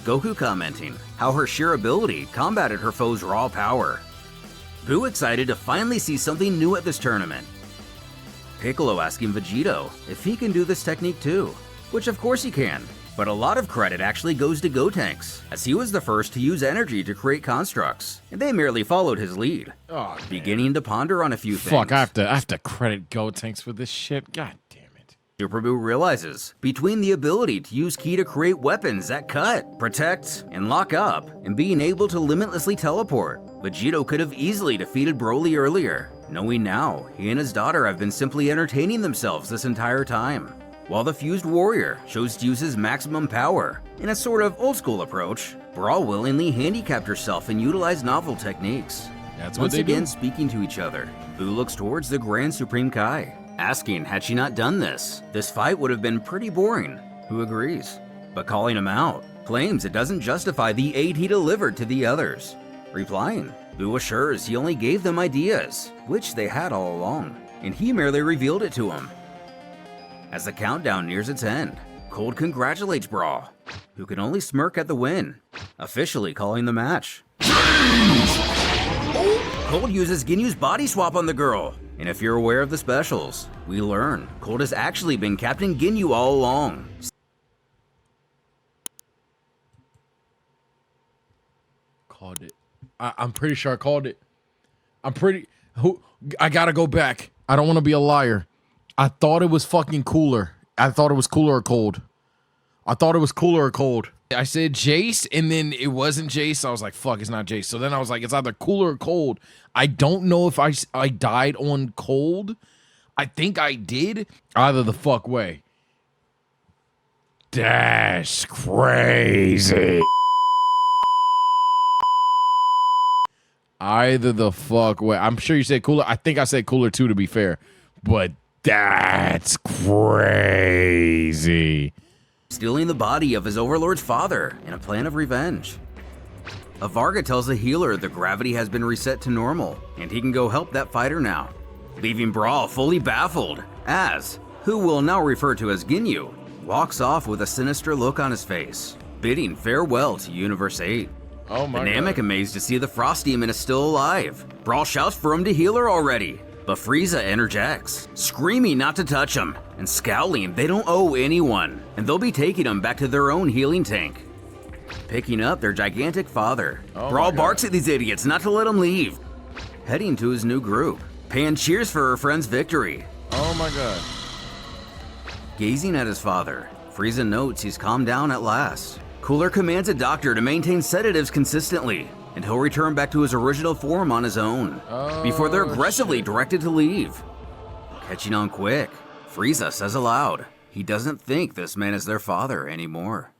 Speaker 1: Goku commenting how her sheer ability combated her foe's raw power. Boo excited to finally see something new at this tournament. Piccolo asking Vegito if he can do this technique too, which of course he can, but a lot of credit actually goes to Gotenks, as he was the first to use energy to create constructs, and they merely followed his lead.
Speaker 2: Oh,
Speaker 1: Beginning to ponder on a few things.
Speaker 2: fuck, I have to credit Gotenks for this shit. God damn it.
Speaker 1: Super Boo realizes, between the ability to use ki to create weapons that cut, protect, and lock up, and being able to limitlessly teleport, Vegito could have easily defeated Broly earlier, knowing now he and his daughter have been simply entertaining themselves this entire time. while the fused warrior chose to use his maximum power. In a sort of old-school approach, Brawl willingly handicapped herself and utilized novel techniques.
Speaker 2: That's what
Speaker 1: Once
Speaker 2: they
Speaker 1: again
Speaker 2: do.
Speaker 1: speaking to each other, Boo looks towards the Grand Supreme Kai, asking had she not done this fight would have been pretty boring. Who agrees? But calling him out, claims it doesn't justify the aid he delivered to the others. Replying, Boo assures he only gave them ideas, which they had all along, and he merely revealed it to him. As the countdown nears its end, Cold congratulates Brawl, who can only smirk at the win, officially calling the match. Cold uses Ginyu's body swap on the girl, and if you're aware of the specials, we learn Cold has actually been Captain Ginyu all along.
Speaker 2: Called it. I'm pretty sure I called it. I gotta go back. I don't want to be a liar. I thought it was fucking cooler. I thought it was cooler or cold. I thought it was cooler or cold. I said Jace, and then it wasn't Jace. I was like, fuck, it's not Jace. So then I was like, it's either cooler or cold. I don't know if I died on cold. I think I did. Either the fuck way. That's crazy. Either the fuck way. I'm sure you said cooler. I think I said cooler too, to be fair. But that's crazy.
Speaker 1: Stealing the body of his overlord's father in a plan of revenge. Avarga tells the healer the gravity has been reset to normal, and he can go help that fighter now, leaving Brawl fully baffled as, who we'll now refer to as Ginyu, walks off with a sinister look on his face, bidding farewell to Universe 8.
Speaker 2: Oh my
Speaker 1: Namek
Speaker 2: god.
Speaker 1: amazed to see the Frost Demon is still alive. Brawl shouts for him to heal her already, but Frieza interjects, screaming not to touch him, and scowling they don't owe anyone, and they'll be taking him back to their own healing tank. Picking up their gigantic father,
Speaker 2: Oh
Speaker 1: Brawl
Speaker 2: my
Speaker 1: barks
Speaker 2: God.
Speaker 1: at these idiots not to let him leave. Heading to his new group, Pan cheers for her friend's victory.
Speaker 2: Oh my god.
Speaker 1: Gazing at his father, Frieza notes he's calmed down at last. Cooler commands a doctor to maintain sedatives consistently, and he'll return back to his original form on his own, before they're aggressively directed to leave. Catching on quick, Frieza says aloud, he doesn't think this man is their father anymore.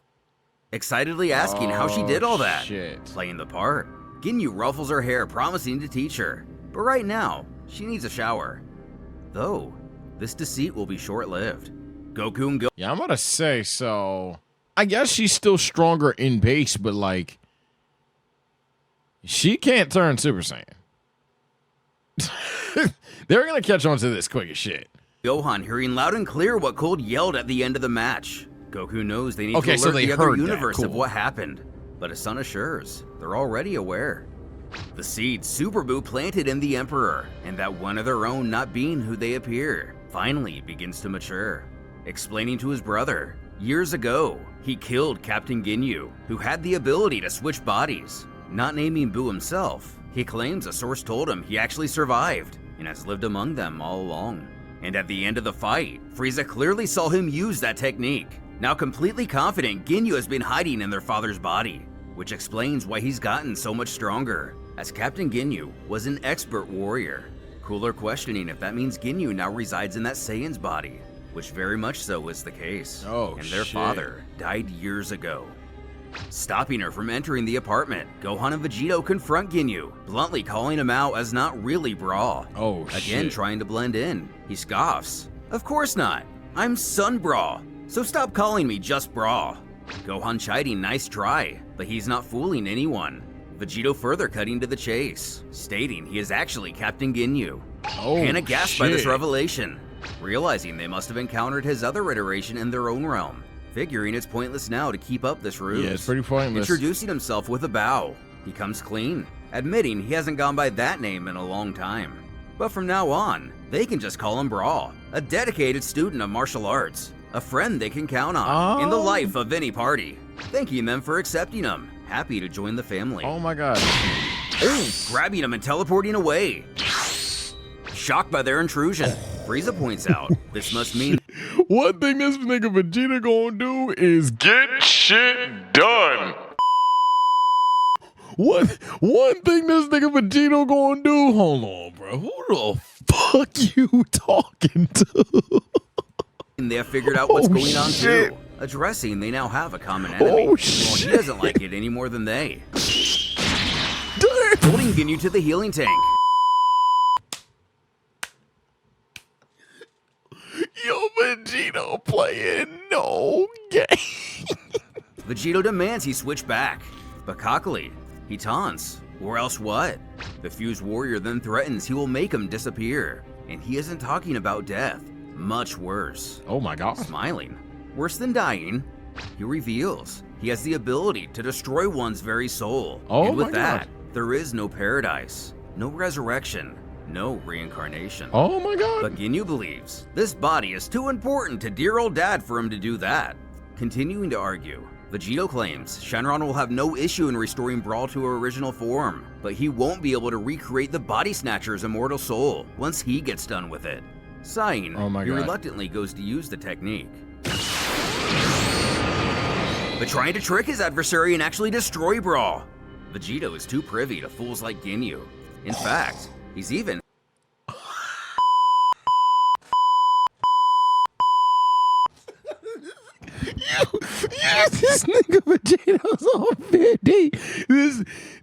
Speaker 1: Excitedly asking how she did all that,
Speaker 2: shit.
Speaker 1: playing the part, Ginyu ruffles her hair promising to teach her, but right now, she needs a shower. Though, this deceit will be short-lived. Goku and
Speaker 2: Yeah, I'm gonna say so. I guess she's still stronger in base, but like, she can't turn Super Saiyan. They're gonna catch on to this quick as shit.
Speaker 1: Gohan hearing loud and clear what Cold yelled at the end of the match. Goku knows they need
Speaker 2: Okay,
Speaker 1: to
Speaker 2: so
Speaker 1: alert
Speaker 2: they
Speaker 1: the other
Speaker 2: heard that.
Speaker 1: universe of
Speaker 2: Cool.
Speaker 1: what happened, but his son assures they're already aware. The seed Super Buu planted in the Emperor, and that one of their own not being who they appear, finally begins to mature. Explaining to his brother, years ago, he killed Captain Ginyu, who had the ability to switch bodies. Not naming Buu himself, he claims a source told him he actually survived and has lived among them all along. And at the end of the fight, Frieza clearly saw him use that technique. Now completely confident Ginyu has been hiding in their father's body, which explains why he's gotten so much stronger, as Captain Ginyu was an expert warrior. Cooler questioning if that means Ginyu now resides in that Saiyan's body, which very much so is the case.
Speaker 2: Oh,
Speaker 1: and their
Speaker 2: shit.
Speaker 1: father died years ago. Stopping her from entering the apartment, Gohan and Vegito confront Ginyu, bluntly calling him out as not really Brawl.
Speaker 2: Oh,
Speaker 1: Again
Speaker 2: shit.
Speaker 1: trying to blend in, he scoffs. Of course not. I'm Sun Brawl, so stop calling me just Brawl. Gohan chiding nice try, but he's not fooling anyone. Vegito further cutting to the chase, stating he is actually Captain Ginyu.
Speaker 2: Oh,
Speaker 1: Hannah gasped by this
Speaker 2: shit.
Speaker 1: revelation, realizing they must have encountered his other iteration in their own realm, figuring it's pointless now to keep up this ruse.
Speaker 2: Yeah, it's pretty pointless.
Speaker 1: Introducing himself with a bow, he comes clean, admitting he hasn't gone by that name in a long time. But from now on, they can just call him Brawl, a dedicated student of martial arts, a friend they can count on in the
Speaker 2: Oh.
Speaker 1: life of any party. Thanking them for accepting him, happy to join the family.
Speaker 2: Oh my god.
Speaker 1: Grabbing him and teleporting away. Shocked by their intrusion, Frieza points out this must mean
Speaker 2: One thing this nigga Vegeta gonna do is get shit done. One thing this nigga Vegeta gonna do. Hold on, bro. Who the fuck you talking to?
Speaker 1: they have figured out what's going on
Speaker 2: shit.
Speaker 1: too. Addressing they now have a common enemy. Well, he doesn't like it any more than they. Holding Ginyu to the healing tank.
Speaker 2: Yo, Vegito playing no game.
Speaker 1: Vegito demands he switch back, but cockily, he taunts, or else what? The fused warrior then threatens he will make him disappear, and he isn't talking about death, much worse.
Speaker 2: Oh my god.
Speaker 1: Smiling, worse than dying, he reveals he has the ability to destroy one's very soul.
Speaker 2: Oh
Speaker 1: and with
Speaker 2: my
Speaker 1: that,
Speaker 2: God.
Speaker 1: there is no paradise, no resurrection, no reincarnation.
Speaker 2: Oh my god.
Speaker 1: But Ginyu believes this body is too important to dear old dad for him to do that. Continuing to argue, Vegito claims Shenron will have no issue in restoring Brawl to her original form, but he won't be able to recreate the Body Snatcher's immortal soul once he gets done with it. Sighing,
Speaker 2: Oh my
Speaker 1: he
Speaker 2: God.
Speaker 1: reluctantly goes to use the technique. But trying to trick his adversary and actually destroy Brawl, Vegito is too privy to fools like Ginyu. In fact, he's even
Speaker 2: This nigga Vegito's on 50.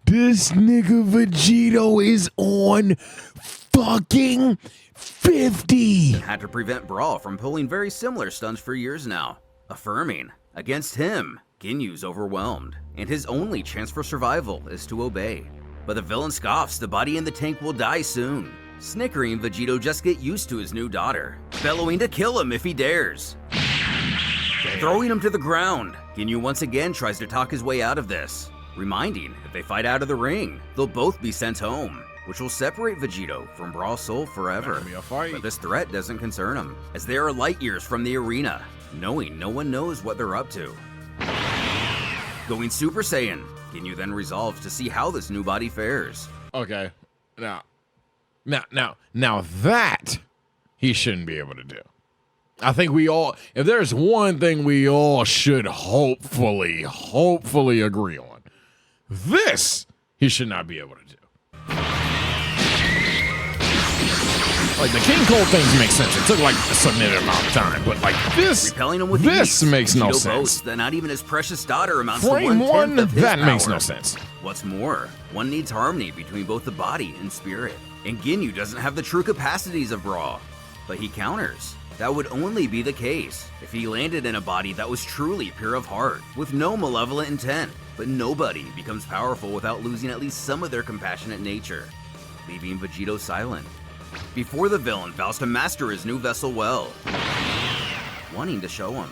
Speaker 2: This nigga Vegito is on fucking 50.
Speaker 1: had to prevent Brawl from pulling very similar stunts for years now, affirming, against him, Ginyu's overwhelmed, and his only chance for survival is to obey. But the villain scoffs the body in the tank will die soon. Snickering, Vegito just get used to his new daughter, bellowing to kill him if he dares. Throwing him to the ground, Ginyu once again tries to talk his way out of this, reminding if they fight out of the ring, they'll both be sent home, which will separate Vegito from Brawl's soul forever.
Speaker 2: Gonna be a fight.
Speaker 1: But this threat doesn't concern him, as they are light years from the arena, knowing no one knows what they're up to. Going Super Saiyan, Ginyu then resolves to see how this new body fares.
Speaker 2: Okay. Now that he shouldn't be able to do. I think we all, if there's one thing we all should hopefully agree on, this he should not be able to do. Like the King Cole things make sense. It took like a significant amount of time, but like this,
Speaker 1: Repelling him with
Speaker 2: this
Speaker 1: ease,
Speaker 2: makes no
Speaker 1: Vegito
Speaker 2: sense.
Speaker 1: boasts that not even his precious daughter amounts
Speaker 2: Frame
Speaker 1: to
Speaker 2: one,
Speaker 1: 1/10 of his
Speaker 2: that makes
Speaker 1: power.
Speaker 2: no sense.
Speaker 1: What's more, one needs harmony between both the body and spirit, and Ginyu doesn't have the true capacities of Brawl. But he counters. That would only be the case if he landed in a body that was truly pure of heart, with no malevolent intent. But nobody becomes powerful without losing at least some of their compassionate nature, leaving Vegito silent. Before the villain vows to master his new vessel well, wanting to show him.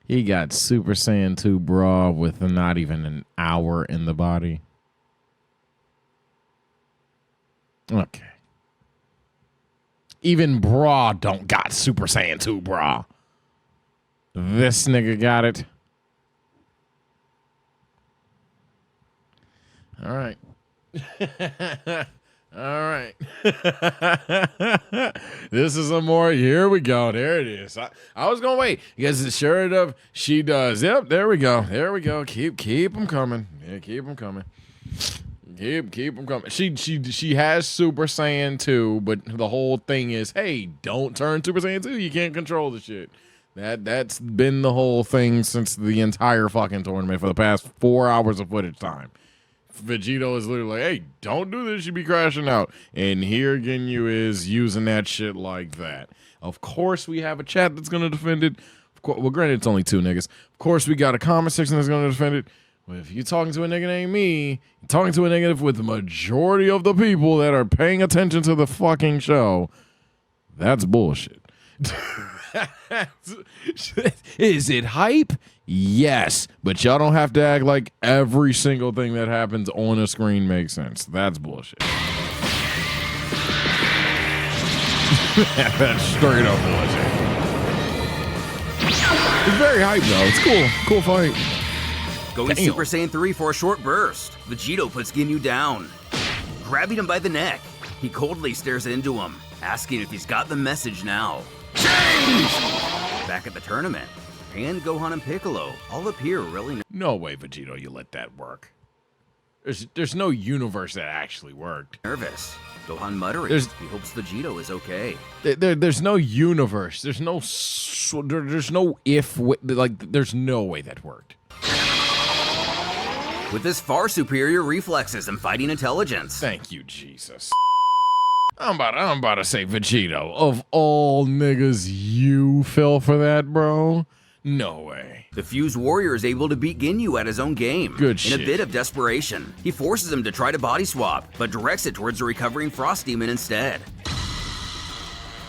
Speaker 2: He got Super Saiyan 2 Brawl with not even an hour in the body. Okay. Even Brawl don't got Super Saiyan 2 Brawl. This nigga got it. All right. All right. This is a more, here we go. There it is. I was going to wait. Because sure enough, she does. Yep, there we go. There we go. Keep them coming. Yeah, keep them coming. Keep them coming. She has Super Saiyan 2, but the whole thing is, hey, don't turn Super Saiyan 2. You can't control the shit. That's been the whole thing since the entire fucking tournament for the past 4 hours of footage time. Vegito is literally like, hey, don't do this, you be crashing out. And here Ginyu is using that shit like that. Of course we have a chat that's going to defend it. Of course, well, granted, it's only 2 niggas. Of course we got a comment section that's going to defend it. But if you're talking to a nigga named me, you're talking to a nigga with the majority of the people that are paying attention to the fucking show, that's bullshit. Is it hype? Yes, but y'all don't have to act like every single thing that happens on a screen makes sense. That's bullshit. That's straight up bullshit. It's very hype though. It's cool. Cool fight.
Speaker 1: Going
Speaker 2: Damn.
Speaker 1: Super Saiyan 3 for a short burst, Vegito puts Ginyu down. Grabbing him by the neck, he coldly stares into him, asking if he's got the message now. Change! Back at the tournament, Pan, Gohan, and Piccolo all appear really
Speaker 2: No way, Vegito, you let that work. There's no universe that actually worked.
Speaker 1: nervous. Gohan muttering.
Speaker 2: There's-
Speaker 1: He hopes Vegito is okay.
Speaker 2: There's no universe. There's no if. Like, there's no way that worked.
Speaker 1: With his far superior reflexes and fighting intelligence.
Speaker 2: Thank you, Jesus. I'm about to say, Vegito, of all niggas, you fell for that, bro? No way.
Speaker 1: The fused warrior is able to beat Ginyu at his own game.
Speaker 2: Good
Speaker 1: In
Speaker 2: shit.
Speaker 1: a bit of desperation, he forces him to try to body swap, but directs it towards the recovering Frost Demon instead.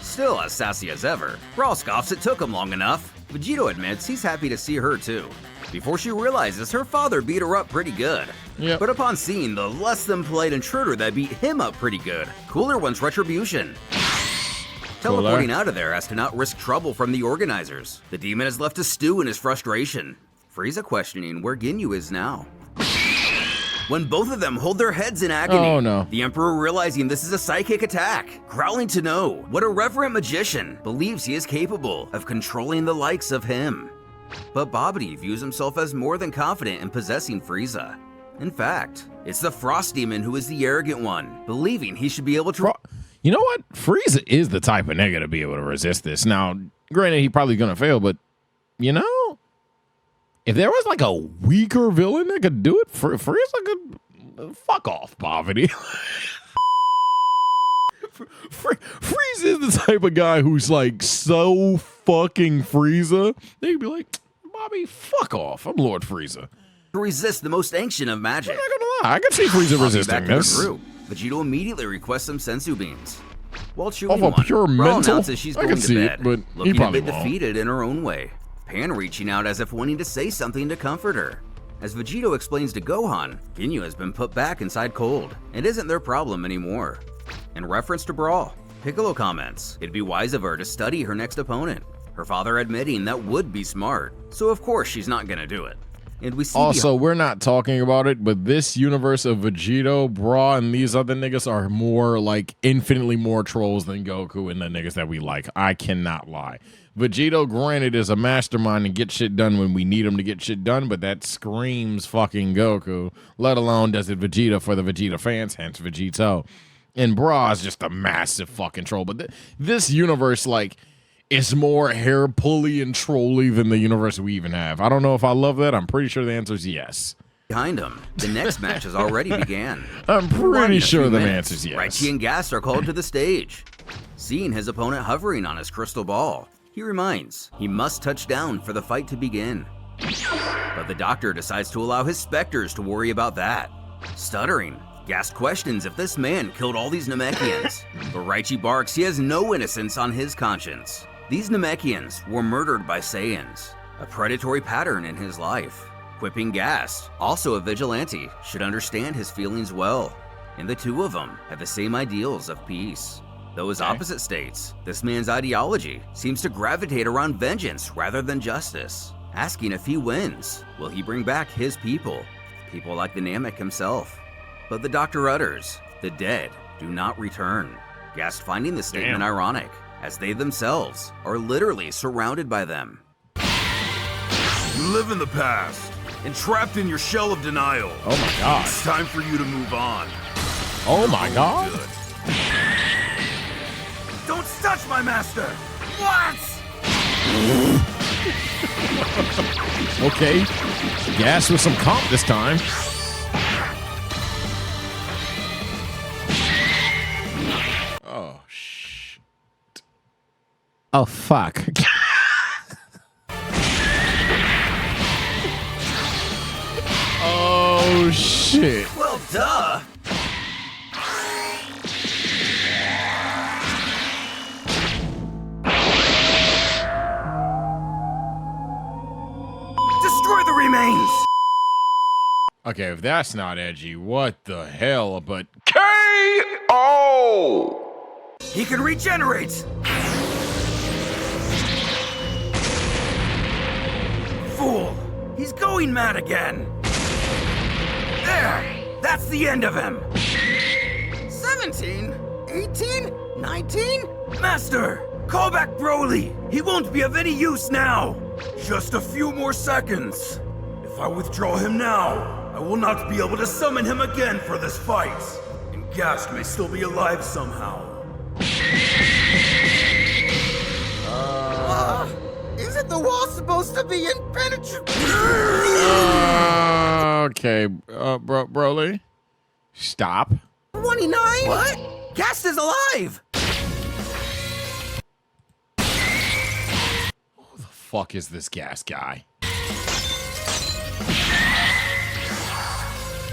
Speaker 1: Still as sassy as ever, Brawl scoffs it took him long enough. Vegito admits he's happy to see her too, before she realizes her father beat her up pretty good.
Speaker 2: Yep.
Speaker 1: But upon seeing the less than polite intruder that beat him up pretty good, Cooler wants retribution. Teleporting out of there as to not risk trouble from the organizers. The demon is left to stew in his frustration. Frieza questioning where Ginyu is now. When both of them hold their heads in agony,
Speaker 2: Oh, no.
Speaker 1: the Emperor, realizing this is a psychic attack, growling to know what a reverent magician believes he is capable of controlling the likes of him. But Babidi views himself as more than confident in possessing Frieza. In fact, it's the Frost Demon who is the arrogant one, believing he should be able to...
Speaker 2: You know what? Frieza is the type of nigga to be able to resist this. Now, granted, he probably gonna fail, but you know, if there was like a weaker villain that could do it, Frieza could fuck off, poverty. Frieza is the type of guy who's like so fucking Frieza. They'd be like, Bobby, fuck off. I'm Lord Frieza.
Speaker 1: resist the most ancient of magic.
Speaker 2: I'm not gonna lie, I can see Frieza
Speaker 1: Hopping
Speaker 2: resisting
Speaker 1: back to the
Speaker 2: this.
Speaker 1: group, Vegito immediately requests some sensu beans. While chewing
Speaker 2: Off a
Speaker 1: one,
Speaker 2: pure
Speaker 1: Brawl
Speaker 2: mental?
Speaker 1: announces she's
Speaker 2: I
Speaker 1: going
Speaker 2: can
Speaker 1: to
Speaker 2: see it,
Speaker 1: bed,
Speaker 2: but he
Speaker 1: looking a
Speaker 2: probably
Speaker 1: bit
Speaker 2: won't.
Speaker 1: defeated in her own way. Pan reaching out as if wanting to say something to comfort her. As Vegito explains to Gohan, Ginyu has been put back inside cold and isn't their problem anymore. In reference to Brawl, Piccolo comments it'd be wise of her to study her next opponent. Her father admitting that would be smart, so of course she's not gonna do it. And we see
Speaker 2: Also, we're not talking about it, but this universe of Vegito, Brawl, and these other niggas are more like infinitely more trolls than Goku and the niggas that we like. I cannot lie. Vegito, granted, is a mastermind and gets shit done when we need him to get shit done, but that screams fucking Goku, let alone does it Vegeta for the Vegeta fans, hence Vegito. And Brawl is just a massive fucking troll. But this universe, like, is more hair pulley and trolly than the universe we even have. I don't know if I love that. I'm pretty sure the answer is yes.
Speaker 1: behind him, the next match has already began.
Speaker 2: I'm
Speaker 1: One
Speaker 2: pretty
Speaker 1: in a
Speaker 2: sure
Speaker 1: few
Speaker 2: the
Speaker 1: minutes,
Speaker 2: answer is yes.
Speaker 1: Raichi and Gas are called to the stage. Seeing his opponent hovering on his crystal ball, he reminds he must touch down for the fight to begin. But the doctor decides to allow his specters to worry about that. Stuttering, Gas questions if this man killed all these Namekians, but Raichi barks he has no innocence on his conscience. These Namekians were murdered by Saiyans, a predatory pattern in his life. Quipping Gas, also a vigilante, should understand his feelings well, and the two of them have the same ideals of peace. Though as opposite states, this man's ideology seems to gravitate around vengeance rather than justice. Asking if he wins, will he bring back his people? People like the Namek himself. But the doctor utters, the dead do not return. Gas finding the statement ironic, as they themselves are literally surrounded by them.
Speaker 4: You live in the past, entrapped in your shell of denial.
Speaker 2: Oh my god.
Speaker 4: It's time for you to move on.
Speaker 2: Oh my god.
Speaker 4: Good. Don't touch my master! What?
Speaker 2: Okay. Gas with some comp this time. Oh, shit. Oh, fuck. Oh, shit.
Speaker 1: Well, duh! Destroy the remains!
Speaker 2: Okay, if that's not edgy, what the hell? But
Speaker 6: KO!
Speaker 1: He can regenerate! Fool! He's going mad again! There! That's the end of him! 17? 18? 19? Master! Call back Broly! He won't be of any use now!
Speaker 4: Just a few more seconds. If I withdraw him now, I will not be able to summon him again for this fight. And Gast may still be alive somehow.
Speaker 3: Isn't the wall supposed to be impenetrable?
Speaker 2: Okay, Broly. Stop.
Speaker 3: 29?
Speaker 1: What? Gast is alive!
Speaker 2: Who the fuck is this gas guy?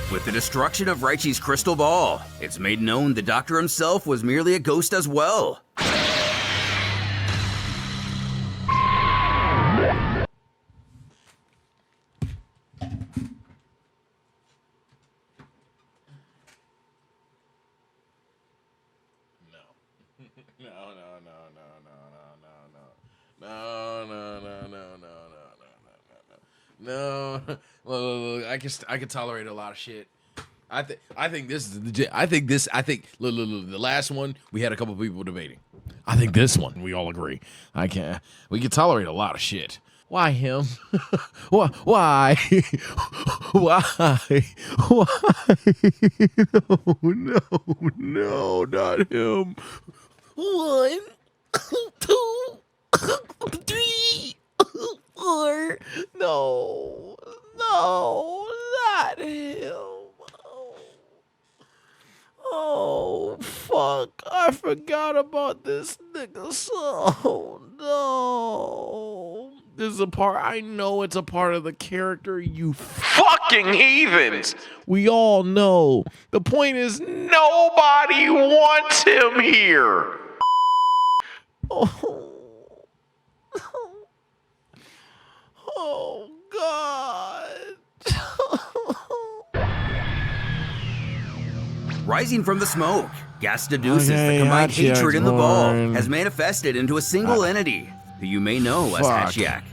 Speaker 1: With the destruction of Raichi's crystal ball, it's made known the Doctor himself was merely a ghost as well.
Speaker 2: No. Look, I can tolerate a lot of shit. I think this is legit. I think look, the last one we had a couple people debating. I think this one we all agree. We can tolerate a lot of shit. Why him? Why? Why? No, not him. 1, 2, 3, 4. No, not him. Oh, fuck. I forgot about this nigga. So, no. This is a part, I know it's a part of the character, you fucking heathens. We all know. The point is, nobody wants him here. Oh, God.
Speaker 1: Rising from the smoke, Gast deduces the combined hatred in the ball has manifested into a single entity, who you may know as Hachiak.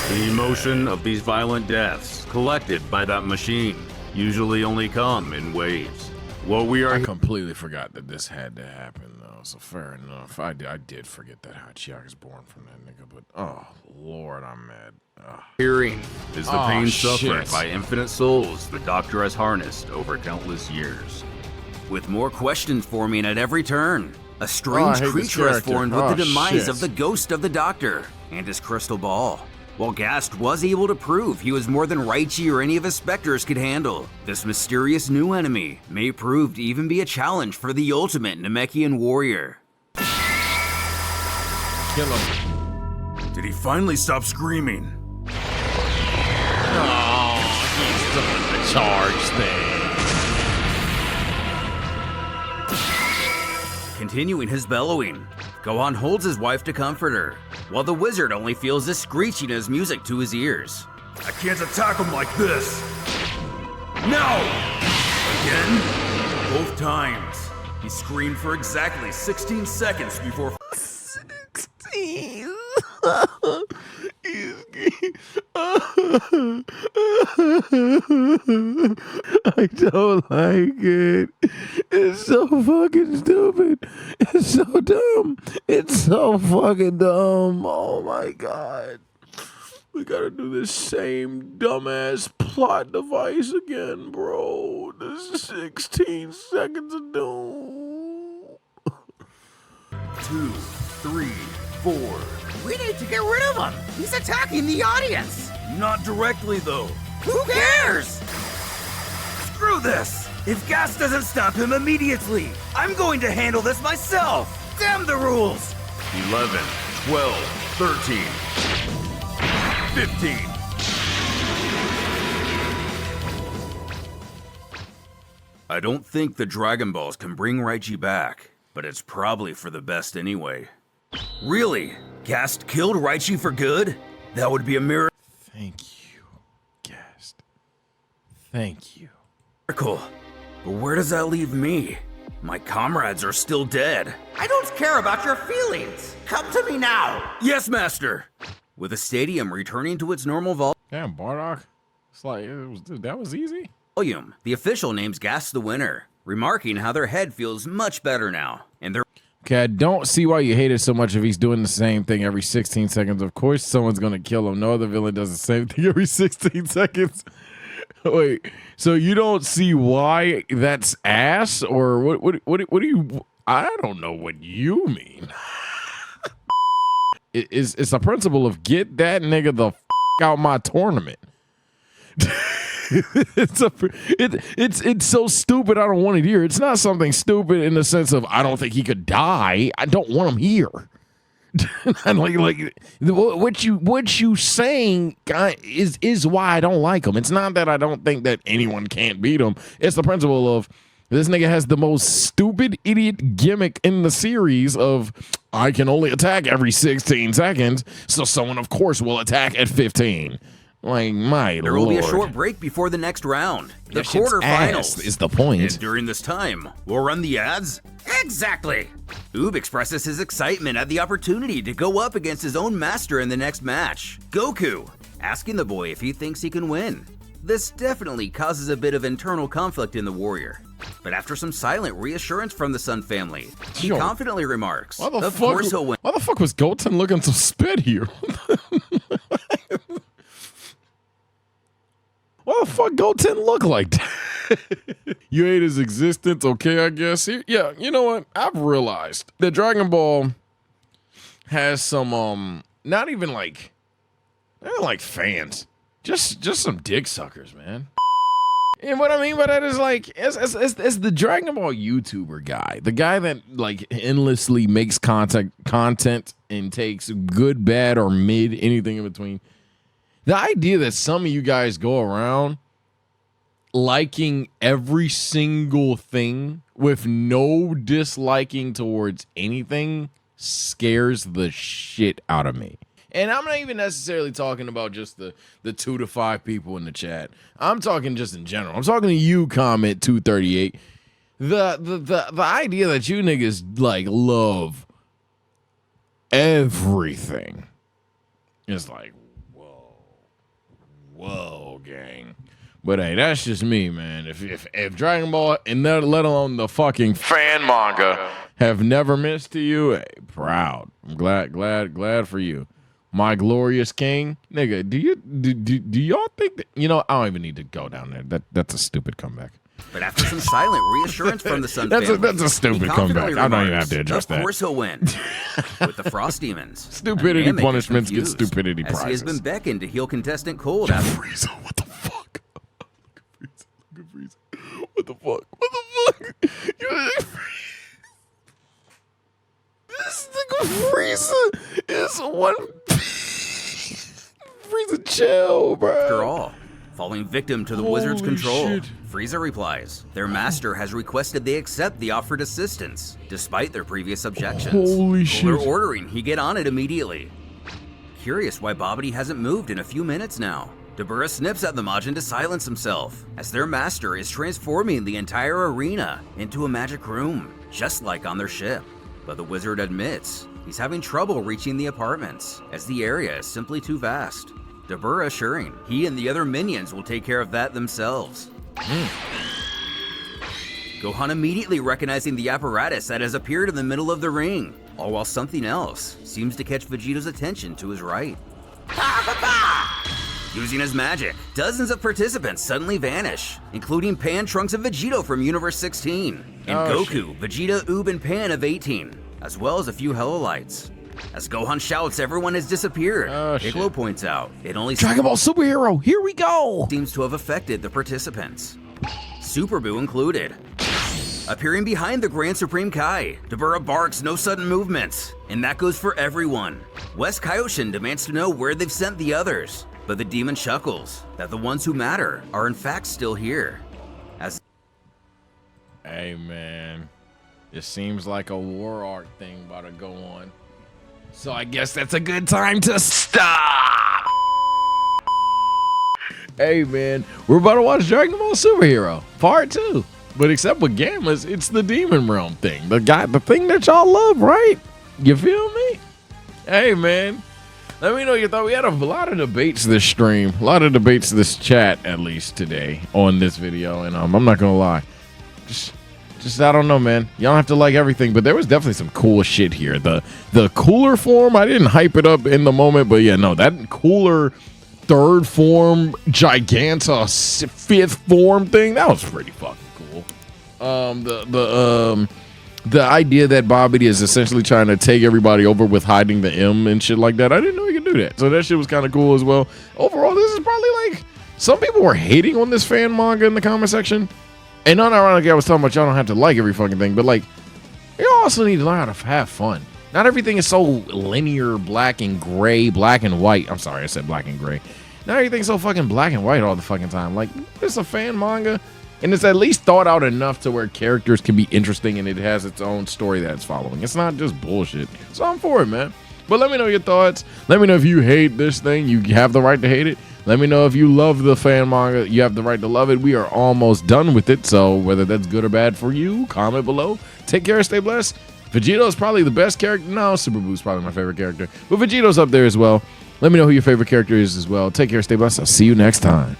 Speaker 4: The emotion of these violent deaths, collected by that machine, usually only come in waves. What we are
Speaker 2: I completely forgot that this had to happen, though, so fair enough. I did forget that Hachiak is born from that nigga, but oh, Lord, I'm mad.
Speaker 4: hearing is the pain suffered
Speaker 2: shit.
Speaker 4: by infinite souls the Doctor has harnessed over countless years.
Speaker 1: With more questions forming at every turn, a strange
Speaker 2: I hate this
Speaker 1: creature has
Speaker 2: character.
Speaker 1: formed with the demise
Speaker 2: Shit.
Speaker 1: of the ghost of the Doctor and his crystal ball. While Gast was able to prove he was more than Raichi or any of his specters could handle, this mysterious new enemy may prove to even be a challenge for the ultimate Namekian warrior.
Speaker 2: Kill him.
Speaker 4: Did he finally stop screaming?
Speaker 2: Oh, he's doing the charge thing.
Speaker 1: Continuing his bellowing, Gohan holds his wife to comfort her, while the wizard only feels the screeching as music to his ears.
Speaker 4: I can't attack him like this! No! Again? Both times. He screamed for exactly 16 seconds before
Speaker 2: 16. I don't like it. It's so fucking stupid. It's so dumb. It's so fucking dumb. Oh my God. We gotta do this same dumbass plot device again, bro. This is 16 seconds of doom.
Speaker 4: 2, 3, 4.
Speaker 3: We need to get rid of him. He's attacking the audience.
Speaker 4: Not directly, though.
Speaker 3: Who cares?
Speaker 4: Screw this! If Gas doesn't stop him immediately, I'm going to handle this myself! Damn the rules! 11, 12, 13, 15.
Speaker 1: I don't think the Dragon Balls can bring Raichi back, but it's probably for the best anyway. Really? Gast killed Raichi for good? That would be a miracle.
Speaker 2: Thank you, Gast. Thank you.
Speaker 1: But where does that leave me? My comrades are still dead.
Speaker 3: I don't care about your feelings. Come to me now.
Speaker 1: Yes, Master! With the stadium returning to its normal
Speaker 2: Damn, Bardock. It's like, that was easy.
Speaker 1: volume, the official names Gast the winner, remarking how their head feels much better now, and their
Speaker 2: Okay, I don't see why you hate it so much if he's doing the same thing every 16 seconds. Of course someone's going to kill him. No other villain does the same thing every 16 seconds. Wait, so you don't see why that's ass? Or what do you... I don't know what you mean. It's a principle of get that nigga the f*** out my tournament. It's so stupid I don't want it here. It's not something stupid in the sense of I don't think he could die. I don't want him here. like what you saying is why I don't like him. It's not that I don't think that anyone can't beat him. It's the principle of this nigga has the most stupid idiot gimmick in the series of I can only attack every 16 seconds, so someone of course will attack at 15. Like, my lord.
Speaker 1: There will be a short break before the next round. The quarterfinals
Speaker 2: is the point.
Speaker 1: And during this time, we'll run the ads? Exactly. Oob expresses his excitement at the opportunity to go up against his own master in the next match, Goku, asking the boy if he thinks he can win. This definitely causes a bit of internal conflict in the warrior. But after some silent reassurance from the Sun family, he confidently remarks, of course he'll win.
Speaker 2: Why the fuck was Goten looking so spit here? Why the fuck Goten look like that? You hate his existence, okay, I guess. Yeah, you know what? I've realized that Dragon Ball has some, not even like fans. Just some dick suckers, man. And what I mean by that is like, as the Dragon Ball YouTuber guy, the guy that like endlessly makes content and takes good, bad, or mid, anything in between. The idea that some of you guys go around liking every single thing with no disliking towards anything scares the shit out of me. And I'm not even necessarily talking about just the 2 to 5 people in the chat. I'm talking just in general. I'm talking to you, comment 238. The idea that you niggas like love everything is like, whoa, gang. But hey, that's just me, man. If Dragon Ball and let alone the fucking fan manga have never missed to you, hey, proud. I'm glad for you. My glorious king, nigga. Do y'all think that, you know? I don't even need to go down there. That's a stupid comeback.
Speaker 1: But after some silent reassurance from the Sun family,
Speaker 2: that's a stupid comeback. I don't even have to address that.
Speaker 1: Of course he'll win. With the Frost Demons.
Speaker 2: Stupidity punishments get stupidity prizes.
Speaker 1: As he has been beckoned to heal contestant Cold after
Speaker 2: Frieza, what the fuck? Look at Frieza. What the fuck? What the fuck? This nigga Frieza is one. Frieza, chill, bro.
Speaker 1: After all, falling victim to the wizard's control,
Speaker 2: shit.
Speaker 1: Frieza replies, their master has requested they accept the offered assistance, despite their previous objections.
Speaker 2: Holy shit.
Speaker 1: They're ordering he get on it immediately. Curious why Babidi hasn't moved in a few minutes now. Dabura snips at the Majin to silence himself, as their master is transforming the entire arena into a magic room, just like on their ship. But the wizard admits he's having trouble reaching the apartments, as the area is simply too vast. Dabura assuring he and the other minions will take care of that themselves. Gohan immediately recognizing the apparatus that has appeared in the middle of the ring, all while something else seems to catch Vegeto's attention to his right. Using his magic, dozens of participants suddenly vanish, including Pan, Trunks, and Vegito from Universe 16, and Goku, Vegeta, Oob, and Pan of 18, as well as a few Hello-Lights. As Gohan shouts everyone has disappeared, Piccolo points out it only
Speaker 2: Dragon Ball Superhero, here we go!
Speaker 1: Seems to have affected the participants, Super Buu included. Appearing behind the Grand Supreme Kai, Dabura barks no sudden movements, and that goes for everyone. West Kaioshin demands to know where they've sent the others, but the demon chuckles that the ones who matter are in fact still here.
Speaker 2: Hey man, it seems like a war arc thing about to go on. So I guess that's a good time to stop. Hey man, we're about to watch Dragon Ball Superhero Part 2. But except with Gammas, it's the Demon Realm thing. The thing that y'all love, right? You feel me? Hey man, let me know your thought. We had a lot of debates this stream, a lot of debates this chat at least today on this video, and I'm not gonna lie, just Just, I don't know, man. You don't have to like everything, but there was definitely some cool shit here. The cooler form, I didn't hype it up in the moment, but yeah, no, that cooler third form, Giganta fifth form thing, that was pretty fucking cool. The idea that Bobby is essentially trying to take everybody over with hiding the M and shit like that, I didn't know he could do that. So that shit was kind of cool as well. Overall, this is probably like, some people were hating on this fan manga in the comment section. And unironically, I was talking about y'all don't have to like every fucking thing, but like, you also need to learn how to have fun. Not everything is so linear, black and gray, black and white. I'm sorry, I said black and gray. Not everything's so fucking black and white all the fucking time. Like, it's a fan manga, and it's at least thought out enough to where characters can be interesting and it has its own story that it's following. It's not just bullshit. So I'm for it, man. But let me know your thoughts. Let me know if you hate this thing. You have the right to hate it. Let me know if you love the fan manga. You have the right to love it. We are almost done with it. So whether that's good or bad for you, comment below. Take care. Stay blessed. Vegito is probably the best character. No, Super Boo's probably my favorite character. But Vegito's up there as well. Let me know who your favorite character is as well. Take care. Stay blessed. I'll see you next time.